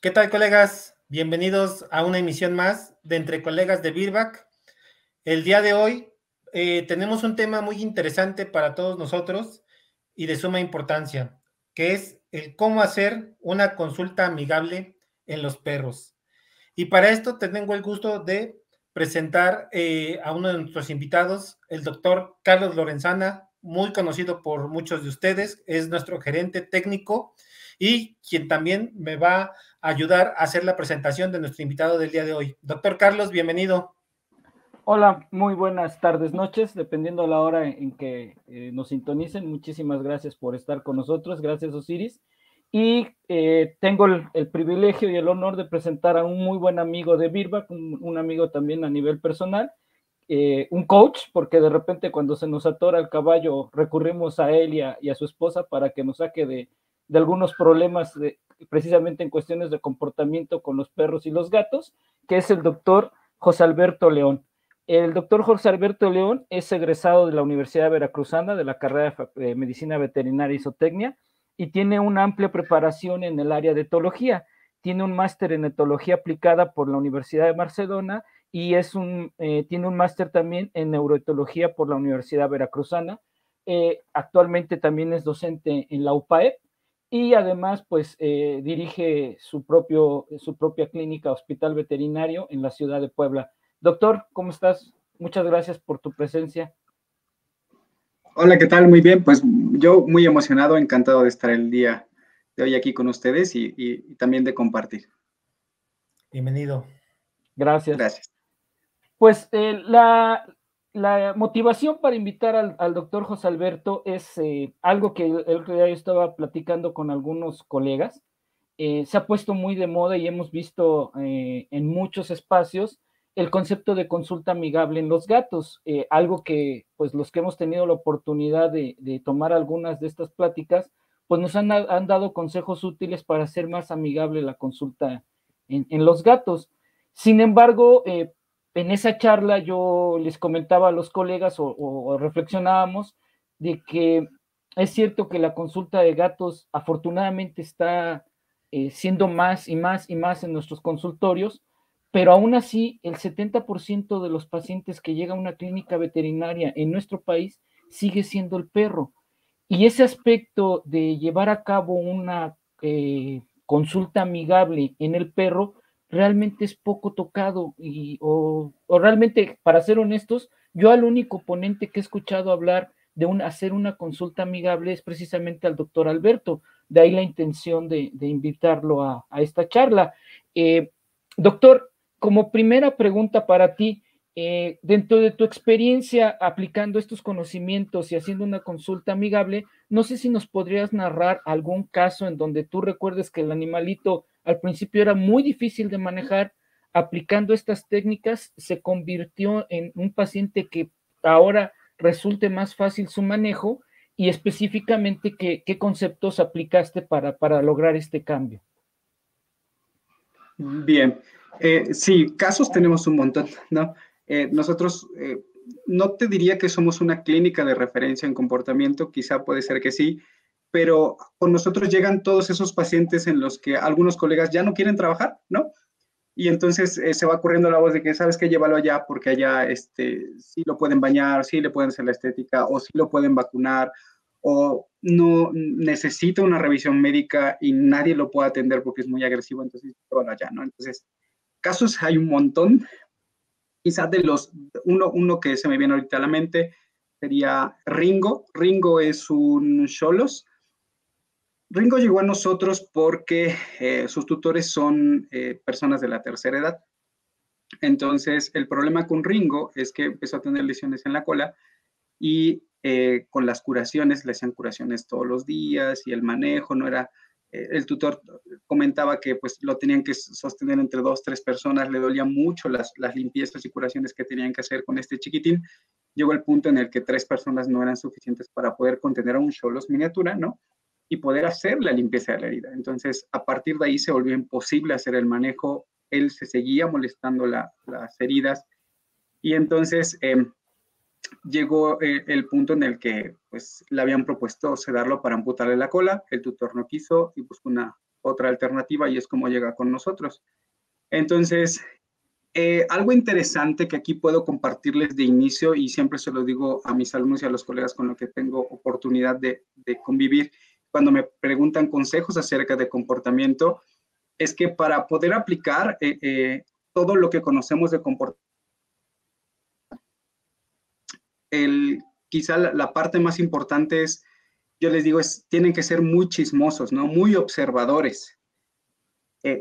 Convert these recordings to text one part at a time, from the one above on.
¿Qué tal, colegas? Bienvenidos a una emisión más de Entre Colegas de Birback. El día de hoy tenemos un tema muy interesante para todos nosotros y de suma importancia, que es el cómo hacer una consulta amigable en los perros. Y para esto tengo el gusto de presentar a uno de nuestros invitados, el doctor Carlos Lorenzana, muy conocido por muchos de ustedes, es nuestro gerente técnico y quien también me va a ayudar a hacer la presentación de nuestro invitado del día de hoy. Doctor Carlos, bienvenido. Hola, muy buenas tardes, noches, dependiendo de la hora en que nos sintonicen. Muchísimas gracias por estar con nosotros, gracias Osiris. Y tengo el privilegio y el honor de presentar a un muy buen amigo de Birback, un amigo también a nivel personal, un coach, porque de repente cuando se nos atora el caballo recurrimos a él y a su esposa para que nos saque de algunos problemas precisamente en cuestiones de comportamiento con los perros y los gatos, que es el doctor José Alberto León. El doctor José Alberto León es egresado de la Universidad Veracruzana de la carrera de Medicina Veterinaria y Zootecnia y tiene una amplia preparación en el área de etología. Tiene un máster en etología aplicada por la Universidad de Barcelona y tiene un máster también en neuroetología por la Universidad Veracruzana. Actualmente también es docente en la UPAEP y además pues dirige su propia clínica hospital veterinario en la ciudad de Puebla. Doctor, ¿cómo estás? Muchas gracias por tu presencia. Hola, ¿qué tal? Muy bien, pues yo muy emocionado, encantado de estar el día de hoy aquí con ustedes y también de compartir. Bienvenido. Gracias. Gracias. Pues la motivación para invitar al doctor José Alberto es algo que el otro día yo estaba platicando con algunos colegas. Se ha puesto muy de moda y hemos visto en muchos espacios el concepto de consulta amigable en los gatos, algo que pues los que hemos tenido la oportunidad de tomar algunas de estas pláticas, pues nos han dado consejos útiles para hacer más amigable la consulta en los gatos. Sin embargo, en esa charla yo les comentaba a los colegas o reflexionábamos de que es cierto que la consulta de gatos afortunadamente está siendo más y más y más en nuestros consultorios, pero aún así el 70% de los pacientes que llegan a una clínica veterinaria en nuestro país sigue siendo el perro. Y ese aspecto de llevar a cabo una consulta amigable en el perro realmente es poco tocado o realmente, para ser honestos, yo al único ponente que he escuchado hablar de hacer una consulta amigable es precisamente al doctor Alberto. De ahí la intención de invitarlo a esta charla. Doctor, como primera pregunta para ti, dentro de tu experiencia aplicando estos conocimientos y haciendo una consulta amigable, no sé si nos podrías narrar algún caso en donde tú recuerdes que el animalito al principio era muy difícil de manejar, aplicando estas técnicas se convirtió en un paciente que ahora resulte más fácil su manejo y específicamente qué conceptos aplicaste para lograr este cambio. Bien, sí, casos tenemos un montón, ¿no? Nosotros no te diría que somos una clínica de referencia en comportamiento, quizá puede ser que sí, pero con nosotros llegan todos esos pacientes en los que algunos colegas ya no quieren trabajar, ¿no? Y entonces se va corriendo la voz de que, ¿sabes qué? Llévalo allá porque allá sí lo pueden bañar, sí le pueden hacer la estética o sí lo pueden vacunar o no necesita una revisión médica y nadie lo puede atender porque es muy agresivo, entonces llévalo allá, ¿no? Entonces, casos hay un montón. Quizás de uno que se me viene ahorita a la mente sería Ringo. Ringo es un cholos. Ringo llegó a nosotros porque sus tutores son personas de la tercera edad. Entonces, el problema con Ringo es que empezó a tener lesiones en la cola y con las curaciones, le hacían curaciones todos los días y el manejo no era, el tutor comentaba que pues lo tenían que sostener entre 2, 3 personas, le dolían mucho las limpiezas y curaciones que tenían que hacer con este chiquitín. Llegó el punto en el que 3 personas no eran suficientes para poder contener a un cholos miniatura, ¿no? Y poder hacer la limpieza de la herida. Entonces, a partir de ahí se volvió imposible hacer el manejo, él se seguía molestando las heridas y entonces llegó el punto en el que pues le habían propuesto sedarlo para amputarle la cola, el tutor no quiso y buscó una otra alternativa y es como llega con nosotros. Entonces, algo interesante que aquí puedo compartirles de inicio y siempre se lo digo a mis alumnos y a los colegas con los que tengo oportunidad de convivir cuando me preguntan consejos acerca de comportamiento, es que para poder aplicar todo lo que conocemos de comportamiento, quizá la parte más importante es, yo les digo, tienen que ser muy chismosos, ¿no? Muy observadores.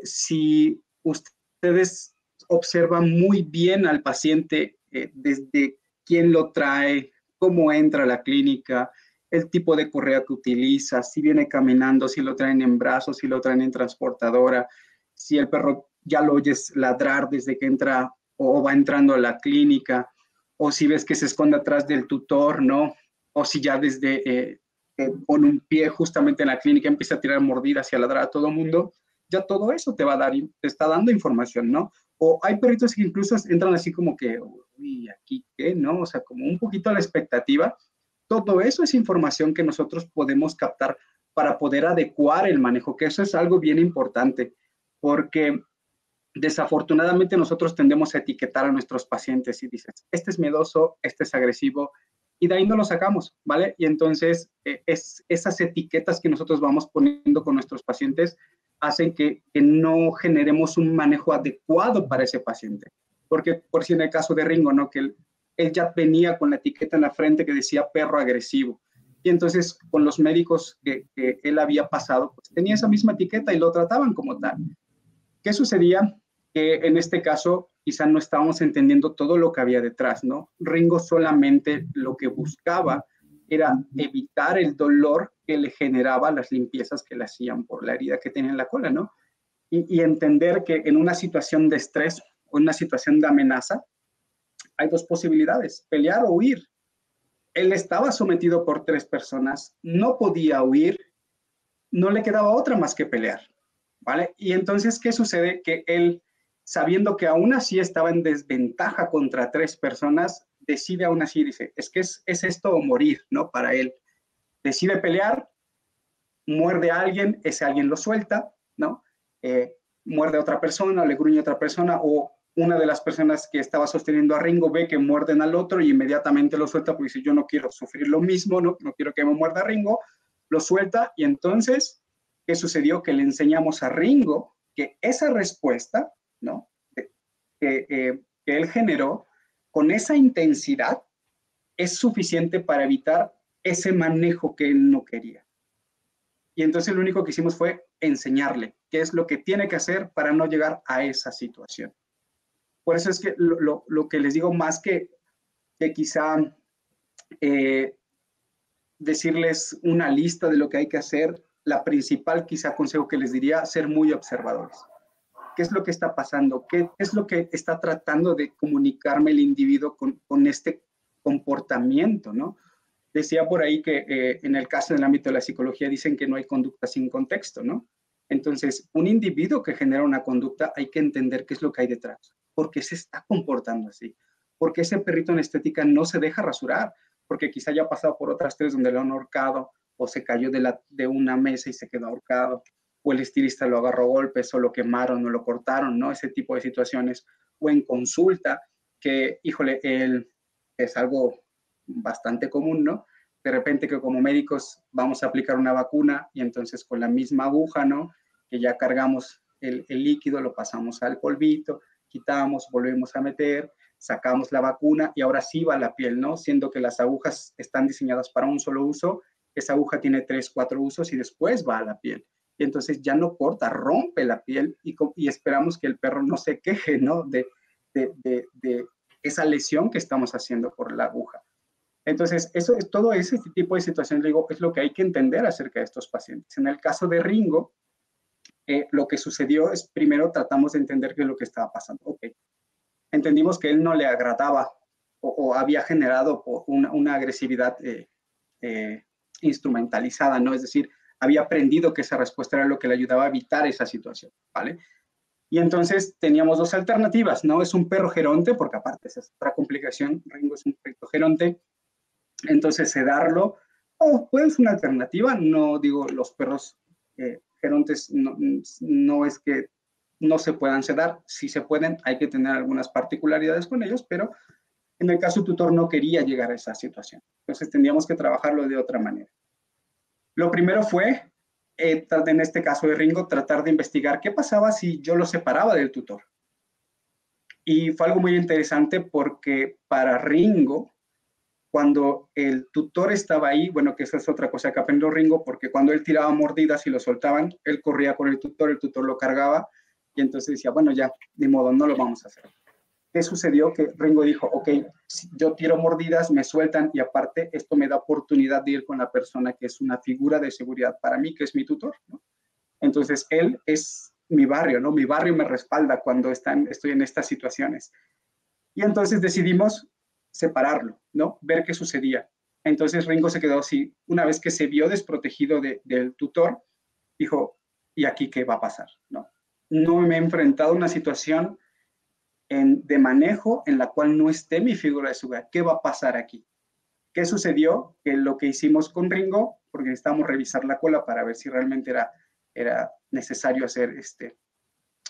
Si ustedes observan muy bien al paciente desde quién lo trae, cómo entra a la clínica, el tipo de correa que utiliza, si viene caminando, si lo traen en brazos, si lo traen en transportadora, si el perro ya lo oyes ladrar desde que entra o va entrando a la clínica, o si ves que se esconde atrás del tutor, ¿no? O si ya desde pone un pie justamente en la clínica empieza a tirar mordidas y a ladrar a todo el mundo, ya todo eso te va a dar, te está dando información, ¿no? O hay perritos que incluso entran así como que, uy, ¿aquí qué? ¿No? O sea, como un poquito a la expectativa. Todo eso es información que nosotros podemos captar para poder adecuar el manejo, que eso es algo bien importante, porque desafortunadamente nosotros tendemos a etiquetar a nuestros pacientes y dices, este es miedoso, este es agresivo, y de ahí no lo sacamos, ¿vale? Y entonces esas etiquetas que nosotros vamos poniendo con nuestros pacientes hacen que no generemos un manejo adecuado para ese paciente. Porque, por si en el caso de Ringo, ¿no? Que él ya venía con la etiqueta en la frente que decía perro agresivo. Y entonces con los médicos que él había pasado, pues tenía esa misma etiqueta y lo trataban como tal. ¿Qué sucedía? Que en este caso quizá no estábamos entendiendo todo lo que había detrás, ¿no? Ringo solamente lo que buscaba era evitar el dolor que le generaba las limpiezas que le hacían por la herida que tenía en la cola, ¿no? Y entender que en una situación de estrés o en una situación de amenaza hay dos posibilidades, pelear o huir. Él estaba sometido por 3 personas, no podía huir, no le quedaba otra más que pelear, ¿vale? Y entonces, ¿qué sucede? Que él, sabiendo que aún así estaba en desventaja contra 3 personas, decide aún así, dice, es que es esto o morir, ¿no? Para él. Decide pelear, muerde a alguien, ese alguien lo suelta, ¿no? Muerde a otra persona, le gruñe a otra persona, o una de las personas que estaba sosteniendo a Ringo ve que muerden al otro y inmediatamente lo suelta porque dice, yo no quiero sufrir lo mismo, no quiero que me muerda Ringo, lo suelta y entonces, ¿qué sucedió? Que le enseñamos a Ringo que esa respuesta, ¿no? Que él generó con esa intensidad es suficiente para evitar ese manejo que él no quería. Y entonces lo único que hicimos fue enseñarle qué es lo que tiene que hacer para no llegar a esa situación. Por eso es que lo que les digo, más que quizá decirles una lista de lo que hay que hacer, la principal quizá consejo que les diría, ser muy observadores. ¿Qué es lo que está pasando? ¿Qué es lo que está tratando de comunicarme el individuo con este comportamiento, ¿no? Decía por ahí que en el caso del ámbito de la psicología dicen que no hay conducta sin contexto, ¿no? Entonces, un individuo que genera una conducta hay que entender qué es lo que hay detrás. ¿Por qué se está comportando así? ¿Por qué ese perrito en estética no se deja rasurar? Porque quizá haya pasado por otras 3 donde lo han ahorcado o se cayó de una mesa y se quedó ahorcado, o el estilista lo agarró a golpes o lo quemaron o lo cortaron, ¿no? Ese tipo de situaciones. O en consulta, que, híjole, es algo bastante común, ¿no? De repente que como médicos vamos a aplicar una vacuna y entonces con la misma aguja, ¿no? Que ya cargamos el líquido, lo pasamos al polvito, quitamos, volvemos a meter, sacamos la vacuna y ahora sí va a la piel, ¿no? Siendo que las agujas están diseñadas para un solo uso, esa aguja tiene 3, 4 usos y después va a la piel. Y entonces ya no corta, rompe la piel y esperamos que el perro no se queje, ¿no? De esa lesión que estamos haciendo por la aguja. Entonces, todo ese tipo de situaciones, digo, es lo que hay que entender acerca de estos pacientes. En el caso de Ringo, lo que sucedió es, primero tratamos de entender qué es lo que estaba pasando. Ok, entendimos que él no le agradaba o había generado una agresividad instrumentalizada, ¿no? Es decir, había aprendido que esa respuesta era lo que le ayudaba a evitar esa situación, ¿vale? Y entonces teníamos 2 alternativas, ¿no? Es un perro geronte, porque aparte esa es otra complicación, Ringo es un perro geronte, entonces sedarlo, puede ser una alternativa, no digo los perros gerontes no es que no se puedan sedar, sí se pueden, hay que tener algunas particularidades con ellos, pero en el caso tutor no quería llegar a esa situación. Entonces tendríamos que trabajarlo de otra manera. Lo primero fue, en este caso de Ringo, tratar de investigar qué pasaba si yo lo separaba del tutor. Y fue algo muy interesante porque para Ringo, cuando el tutor estaba ahí, bueno, que eso es otra cosa que aprendió Ringo, porque cuando él tiraba mordidas y lo soltaban, él corría con el tutor lo cargaba, y entonces decía, bueno, ya, de modo, no lo vamos a hacer. ¿Qué sucedió? Que Ringo dijo, ok, si yo tiro mordidas, me sueltan, y aparte esto me da oportunidad de ir con la persona que es una figura de seguridad para mí, que es mi tutor, ¿no? Entonces, él es mi barrio, ¿no? Mi barrio me respalda cuando estoy en estas situaciones. Y entonces decidimos separarlo, ¿no? Ver qué sucedía. Entonces Ringo se quedó así, una vez que se vio desprotegido del tutor, dijo, ¿y aquí qué va a pasar? No me he enfrentado a una situación de manejo en la cual no esté mi figura de seguridad. ¿Qué va a pasar aquí? ¿Qué sucedió? Que lo que hicimos con Ringo, porque necesitábamos revisar la cola para ver si realmente era necesario hacer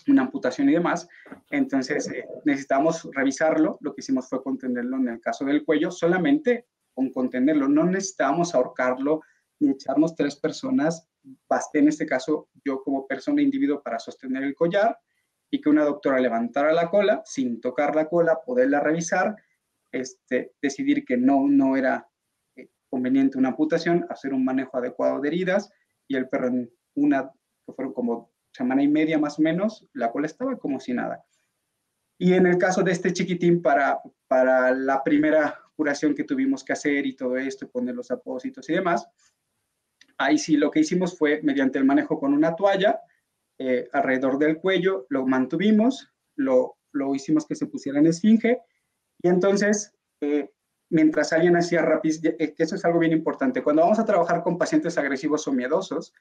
una amputación y demás, entonces necesitamos revisarlo. Lo que hicimos fue contenerlo en el caso del cuello, solamente con contenerlo, no necesitábamos ahorcarlo ni echarnos 3 personas, basté en este caso yo como persona individuo para sostener el collar y que una doctora levantara la cola, sin tocar la cola, poderla revisar, decidir que no era conveniente una amputación, hacer un manejo adecuado de heridas, y el perro en que fueron como semana y media más o menos, la cola estaba como si nada. Y en el caso de este chiquitín, para la primera curación que tuvimos que hacer y todo esto, poner los apósitos y demás, ahí sí lo que hicimos fue mediante el manejo con una toalla alrededor del cuello, lo mantuvimos, lo hicimos que se pusiera en esfinge, y entonces, mientras alguien hacía rapis, que eso es algo bien importante, cuando vamos a trabajar con pacientes agresivos o miedosos,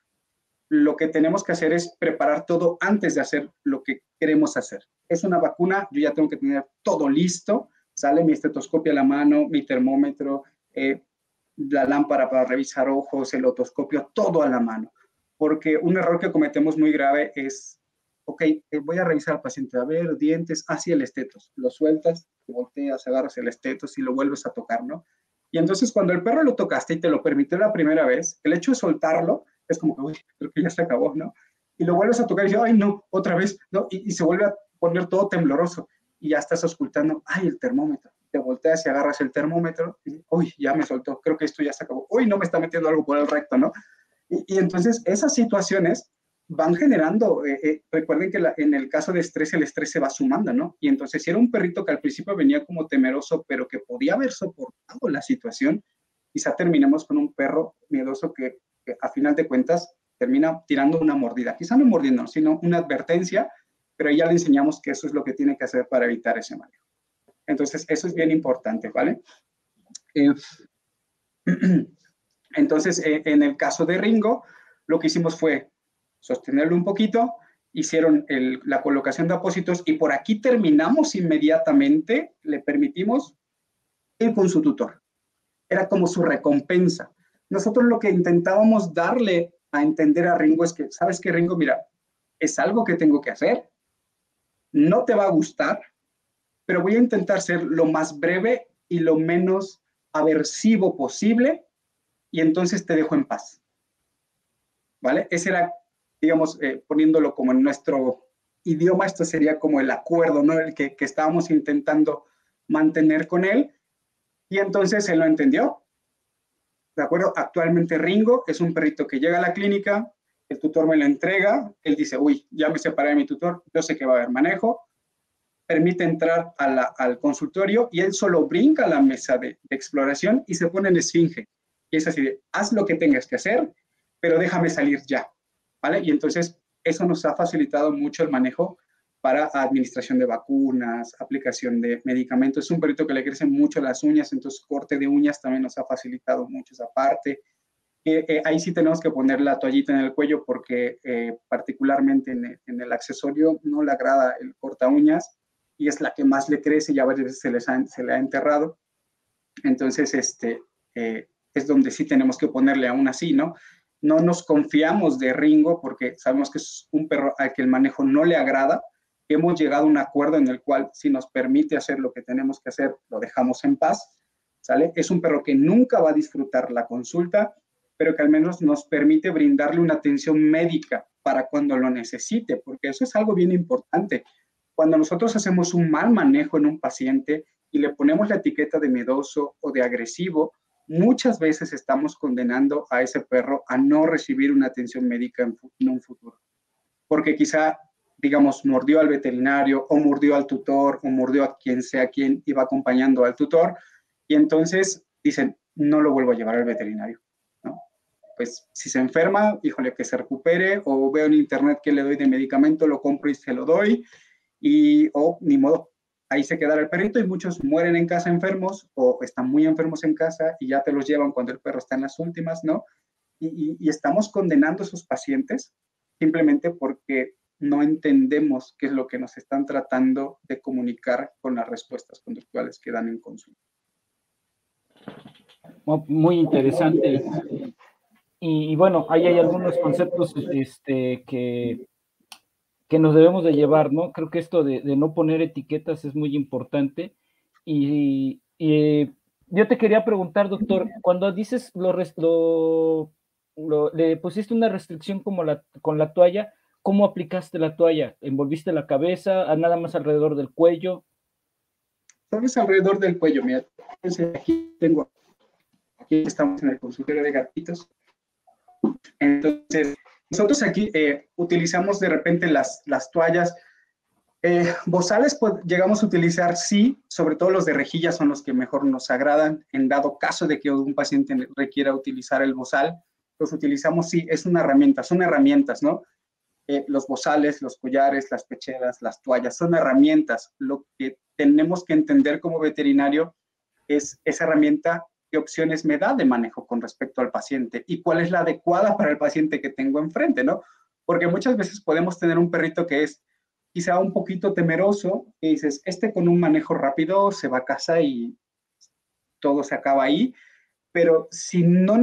lo que tenemos que hacer es preparar todo antes de hacer lo que queremos hacer. Es una vacuna, yo ya tengo que tener todo listo, sale mi estetoscopio a la mano, mi termómetro, la lámpara para revisar ojos, el otoscopio, todo a la mano. Porque un error que cometemos muy grave es, ok, voy a revisar al paciente, a ver, dientes, así el estetos, lo sueltas, te volteas, agarras el estetos y lo vuelves a tocar, ¿no? Y entonces cuando el perro lo tocaste y te lo permitió la primera vez, el hecho de soltarlo es como que, uy, creo que ya se acabó, ¿no? Y lo vuelves a tocar y dices, ay, no, otra vez, ¿no? Y se vuelve a poner todo tembloroso y ya estás auscultando, ay, el termómetro. Te volteas y agarras el termómetro y, uy, ya me soltó, creo que esto ya se acabó. Uy, no me está metiendo algo por el recto, ¿no? Y entonces esas situaciones van generando, recuerden que en el caso de estrés, el estrés se va sumando, ¿no? Y entonces si era un perrito que al principio venía como temeroso, pero que podía haber soportado la situación, quizá terminemos con un perro miedoso que a final de cuentas termina tirando una mordida, quizá no mordiendo, sino una advertencia, pero ya le enseñamos que eso es lo que tiene que hacer para evitar ese manejo. Entonces, eso es bien importante, ¿vale? Entonces, en el caso de Ringo, lo que hicimos fue sostenerlo un poquito, hicieron la colocación de apósitos y por aquí terminamos inmediatamente, le permitimos ir con su tutor. Era como su recompensa. Nosotros lo que intentábamos darle a entender a Ringo es que, ¿sabes qué, Ringo? Mira, es algo que tengo que hacer, no te va a gustar, pero voy a intentar ser lo más breve y lo menos aversivo posible, y entonces te dejo en paz. ¿Vale? Ese era, digamos, poniéndolo como en nuestro idioma, esto sería como el acuerdo, ¿no? El que estábamos intentando mantener con él, y entonces él lo entendió. ¿De acuerdo? Actualmente Ringo es un perrito que llega a la clínica, el tutor me lo entrega, él dice, uy, ya me separé de mi tutor, yo sé que va a haber manejo, permite entrar al consultorio y él solo brinca a la mesa de exploración y se pone en esfinge. Y es así de, haz lo que tengas que hacer, pero déjame salir ya, ¿vale? Y entonces eso nos ha facilitado mucho el manejo para administración de vacunas, aplicación de medicamentos. Es un perrito que le crecen mucho las uñas, entonces corte de uñas también nos ha facilitado mucho esa parte. Ahí sí tenemos que poner la toallita en el cuello porque particularmente en el accesorio no le agrada el corta uñas y es la que más le crece y a veces se le ha enterrado. Entonces, es donde sí tenemos que ponerle aún así, ¿no? no nos confiamos de Ringo porque sabemos que es un perro al que el manejo no le agrada. Hemos llegado a un acuerdo en el cual si nos permite hacer lo que tenemos que hacer, lo dejamos en paz, ¿sale? Es un perro que nunca va a disfrutar la consulta, pero que al menos nos permite brindarle una atención médica para cuando lo necesite, porque eso es algo bien importante. Cuando nosotros hacemos un mal manejo en un paciente y le ponemos la etiqueta de miedoso o de agresivo, muchas veces estamos condenando a ese perro a no recibir una atención médica en un futuro. Porque quizá, digamos, mordió al veterinario o mordió al tutor o mordió a quien sea quien iba acompañando al tutor y entonces dicen, no lo vuelvo a llevar al veterinario, ¿no? Pues si se enferma, híjole, que se recupere, o veo en internet que le doy de medicamento, lo compro y se lo doy, o ni modo, ahí se quedará el perrito y muchos mueren en casa enfermos o están muy enfermos en casa y ya te los llevan cuando el perro está en las últimas, ¿no? Y estamos condenando a esos pacientes simplemente porque no entendemos qué es lo que nos están tratando de comunicar con las respuestas conductuales que dan en consulta. Muy interesante. Y bueno, ahí hay algunos conceptos que nos debemos de llevar, ¿no? Creo que esto de no poner etiquetas es muy importante. Y yo te quería preguntar, doctor, cuando dices le pusiste una restricción como con la toalla, ¿cómo aplicaste la toalla? ¿Envolviste la cabeza, nada más alrededor del cuello? Todo es alrededor del cuello, mira. Aquí estamos en el consultorio de gatitos. Entonces, nosotros aquí utilizamos de repente las toallas. Bozales pues, llegamos a utilizar, sí, sobre todo los de rejilla son los que mejor nos agradan. En dado caso de que un paciente requiera utilizar el bozal, los utilizamos, sí, es una herramienta, son herramientas, ¿no? Los bozales, los collares, las pecheras, las toallas, son herramientas. Lo que tenemos que entender como veterinario es esa herramienta, qué opciones me da de manejo con respecto al paciente y cuál es la adecuada para el paciente que tengo enfrente, ¿no? Porque muchas veces podemos tener un perrito que es quizá un poquito temeroso y dices, con un manejo rápido se va a casa y todo se acaba ahí, pero si no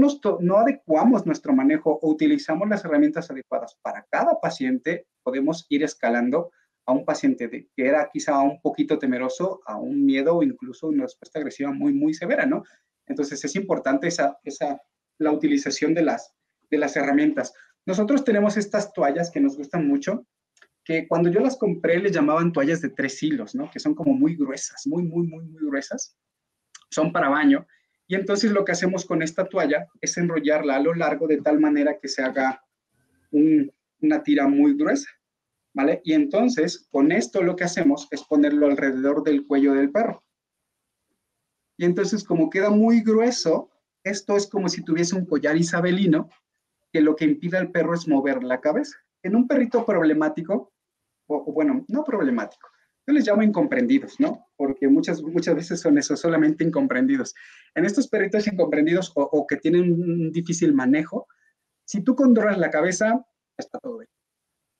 adecuamos nuestro manejo o utilizamos las herramientas adecuadas para cada paciente, podemos ir escalando a un paciente que era quizá un poquito temeroso, a un miedo o incluso una respuesta agresiva muy, muy severa, ¿no? Entonces es importante la utilización de las herramientas. Nosotros tenemos estas toallas que nos gustan mucho, que cuando yo las compré les llamaban toallas de 3 hilos, ¿no? Que son como muy gruesas, muy, muy, muy, muy gruesas. Son para baño. Y entonces lo que hacemos con esta toalla es enrollarla a lo largo de tal manera que se haga una tira muy gruesa, ¿vale? Y entonces con esto lo que hacemos es ponerlo alrededor del cuello del perro. Y entonces como queda muy grueso, esto es como si tuviese un collar isabelino que lo que impide al perro es mover la cabeza. En un perrito problemático, o bueno, no problemático, yo les llamo incomprendidos, ¿no? Porque muchas veces son eso, solamente incomprendidos. En estos perritos incomprendidos o que tienen un difícil manejo, si tú controlas la cabeza, está todo bien,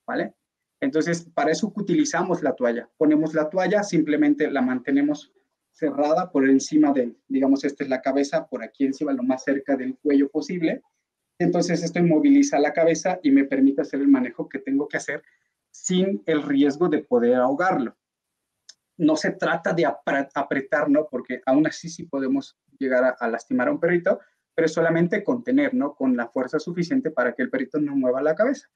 ¿vale? Entonces, para eso utilizamos la toalla. Ponemos la toalla, simplemente la mantenemos cerrada por encima digamos, esta es la cabeza, por aquí encima, lo más cerca del cuello posible. Entonces, esto inmoviliza la cabeza y me permite hacer el manejo que tengo que hacer sin el riesgo de poder ahogarlo. No se trata de apretar, ¿no? Porque aún así sí podemos llegar a lastimar a un perrito, pero es solamente contener, ¿no? Con la fuerza suficiente para que el perrito no mueva la cabeza.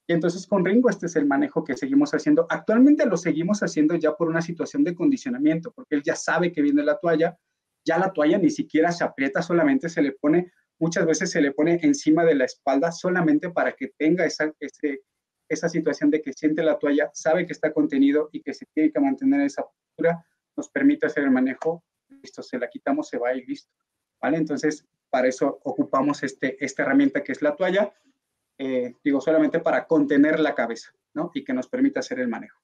Y entonces con Ringo este es el manejo que seguimos haciendo. Actualmente lo seguimos haciendo ya por una situación de condicionamiento, porque él ya sabe que viene la toalla, ya la toalla ni siquiera se aprieta, solamente se le pone, muchas veces se le pone encima de la espalda solamente para que tenga esa situación de que siente la toalla, sabe que está contenido y que se tiene que mantener esa postura, nos permite hacer el manejo, listo, se la quitamos, se va y listo, ¿vale? Entonces, para eso ocupamos esta herramienta que es la toalla, solamente para contener la cabeza, ¿no? Y que nos permita hacer el manejo.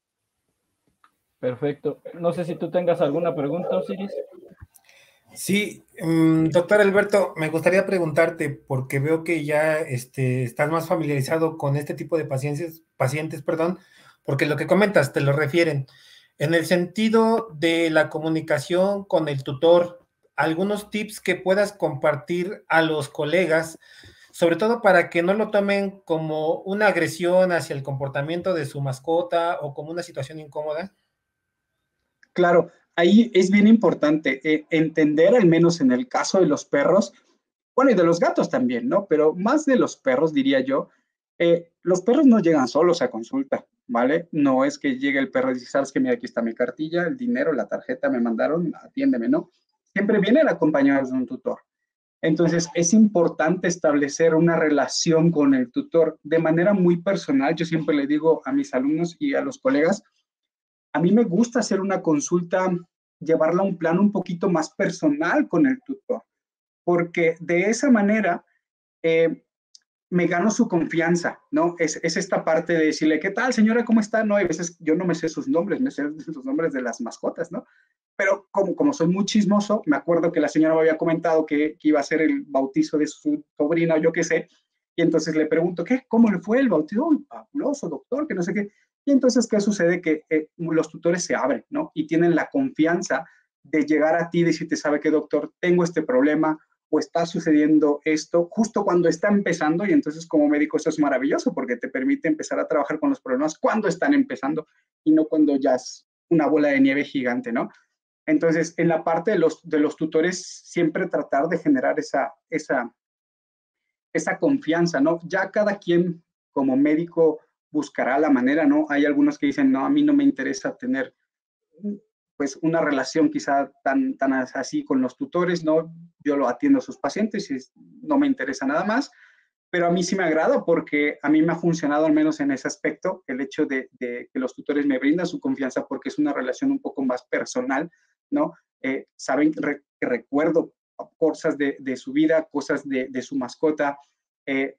Perfecto. No sé si tú tengas alguna pregunta, Osiris. Sí, doctor Alberto, me gustaría preguntarte, porque veo que ya estás más familiarizado con este tipo de pacientes, porque lo que comentas te lo refieren. En el sentido de la comunicación con el tutor, algunos tips que puedas compartir a los colegas sobre todo para que no lo tomen como una agresión hacia el comportamiento de su mascota o como una situación incómoda? Claro, ahí es bien importante entender, al menos en el caso de los perros, bueno, y de los gatos también, ¿no? Pero más de los perros, diría yo, los perros no llegan solos a consulta, ¿vale? No es que llegue el perro y dice, sabes que mira, aquí está mi cartilla, el dinero, la tarjeta, me mandaron, atiéndeme, ¿no? Siempre vienen acompañados de un tutor. Entonces, es importante establecer una relación con el tutor de manera muy personal. Yo siempre le digo a mis alumnos y a los colegas, a mí me gusta hacer una consulta, llevarla a un plano un poquito más personal con el tutor, porque de esa manera eh, me gano su confianza, ¿no? Es esta parte de decirle, ¿qué tal, señora? ¿Cómo está? No, hay veces yo no me sé sus nombres, me sé los nombres de las mascotas, ¿no? Pero como soy muy chismoso, me acuerdo que la señora me había comentado que iba a ser el bautizo de su sobrina o yo qué sé, y entonces le pregunto, ¿qué? ¿Cómo le fue el bautizo? Uy, fabuloso, doctor, que no sé qué. Y entonces, ¿qué sucede? Que los tutores se abren, ¿no? Y tienen la confianza de llegar a ti y decirte, ¿sabe qué, doctor? Tengo este problema o está sucediendo esto justo cuando está empezando, y entonces como médico eso es maravilloso porque te permite empezar a trabajar con los problemas cuando están empezando y no cuando ya es una bola de nieve gigante, ¿no? Entonces, en la parte de los tutores, siempre tratar de generar esa confianza, ¿no? Ya cada quien como médico buscará la manera, ¿no? Hay algunos que dicen, no, a mí no me interesa tener pues una relación quizá tan así con los tutores, ¿no? Yo lo atiendo a sus pacientes y no me interesa nada más, pero a mí sí me agrada porque a mí me ha funcionado al menos en ese aspecto el hecho de que los tutores me brindan su confianza porque es una relación un poco más personal, ¿no? Saben que recuerdo cosas de su vida, cosas de su mascota,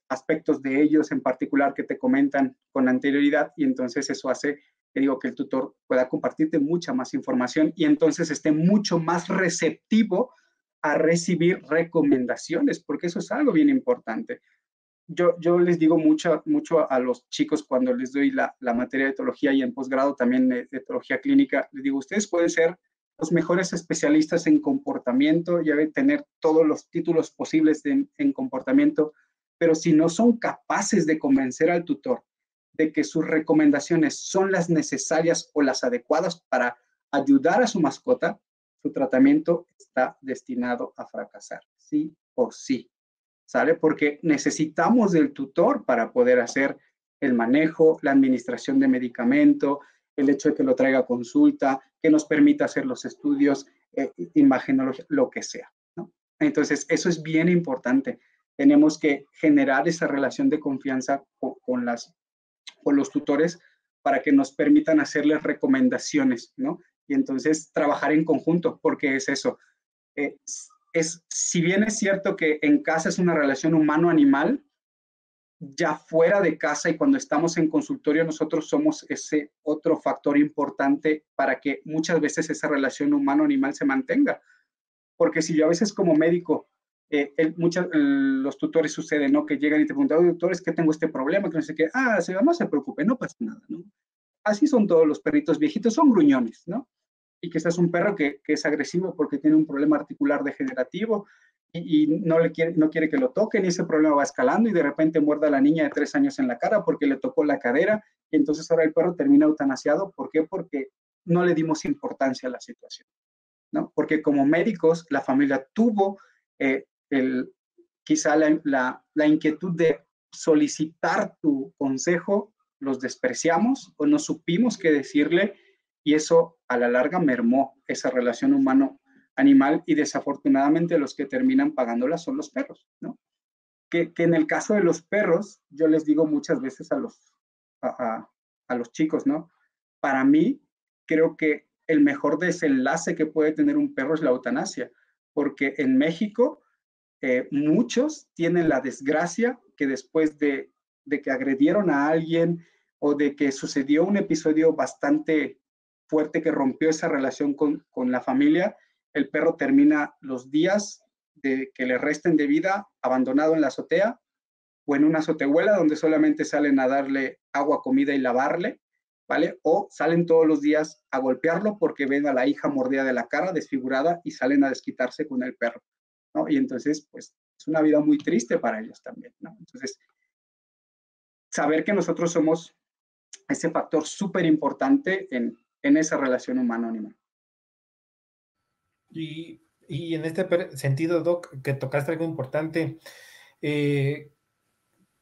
aspectos de ellos en particular que te comentan con anterioridad y entonces eso hace que digo que el tutor pueda compartirte mucha más información y entonces esté mucho más receptivo a recibir recomendaciones, porque eso es algo bien importante. Yo les digo mucho a los chicos cuando les doy la materia de etología y en posgrado también de etología clínica, les digo, ustedes pueden ser los mejores especialistas en comportamiento, ya tener todos los títulos posibles en comportamiento, pero si no son capaces de convencer al tutor de que sus recomendaciones son las necesarias o las adecuadas para ayudar a su mascota, su tratamiento está destinado a fracasar, sí o sí. ¿Sale? Porque necesitamos del tutor para poder hacer el manejo, la administración de medicamento, el hecho de que lo traiga a consulta, que nos permita hacer los estudios, imagenología, lo que sea, ¿no? Entonces, eso es bien importante. Tenemos que generar esa relación de confianza con los tutores para que nos permitan hacerles recomendaciones, ¿no? Y entonces trabajar en conjunto, porque es eso. Eh, si bien es cierto que en casa es una relación humano-animal, ya fuera de casa y cuando estamos en consultorio nosotros somos ese otro factor importante para que muchas veces esa relación humano-animal se mantenga. Porque si yo a veces como médico, los tutores suceden, ¿no? Que llegan y te preguntan, doctor, es que tengo este problema, que no sé qué, señor, no se preocupe, no pasa nada, ¿no? Así son todos los perritos viejitos, son gruñones, ¿no? Y que este es un perro que es agresivo porque tiene un problema articular degenerativo y no quiere que lo toquen y ese problema va escalando y de repente muerde a la niña de 3 años en la cara porque le tocó la cadera y entonces ahora el perro termina eutanasiado. ¿Por qué? Porque no le dimos importancia a la situación, ¿no? Porque como médicos la familia tuvo quizá la inquietud de solicitar tu consejo, los despreciamos o no supimos qué decirle y eso a la larga mermó esa relación humano-animal y desafortunadamente los que terminan pagándola son los perros, ¿no? Que en el caso de los perros, yo les digo muchas veces a los chicos, ¿no? Para mí, creo que el mejor desenlace que puede tener un perro es la eutanasia, porque en México muchos tienen la desgracia que después de que agredieron a alguien o de que sucedió un episodio bastante fuerte que rompió esa relación con la familia, el perro termina los días de que le resten de vida abandonado en la azotea o en una azotehuela donde solamente salen a darle agua, comida y lavarle, ¿vale? O salen todos los días a golpearlo porque ven a la hija mordida de la cara, desfigurada, y salen a desquitarse con el perro. ¿no? Y entonces, pues, es una vida muy triste para ellos también, ¿no? Entonces, saber que nosotros somos ese factor súper importante en esa relación humano-animal. Y en este sentido, Doc, que tocaste algo importante,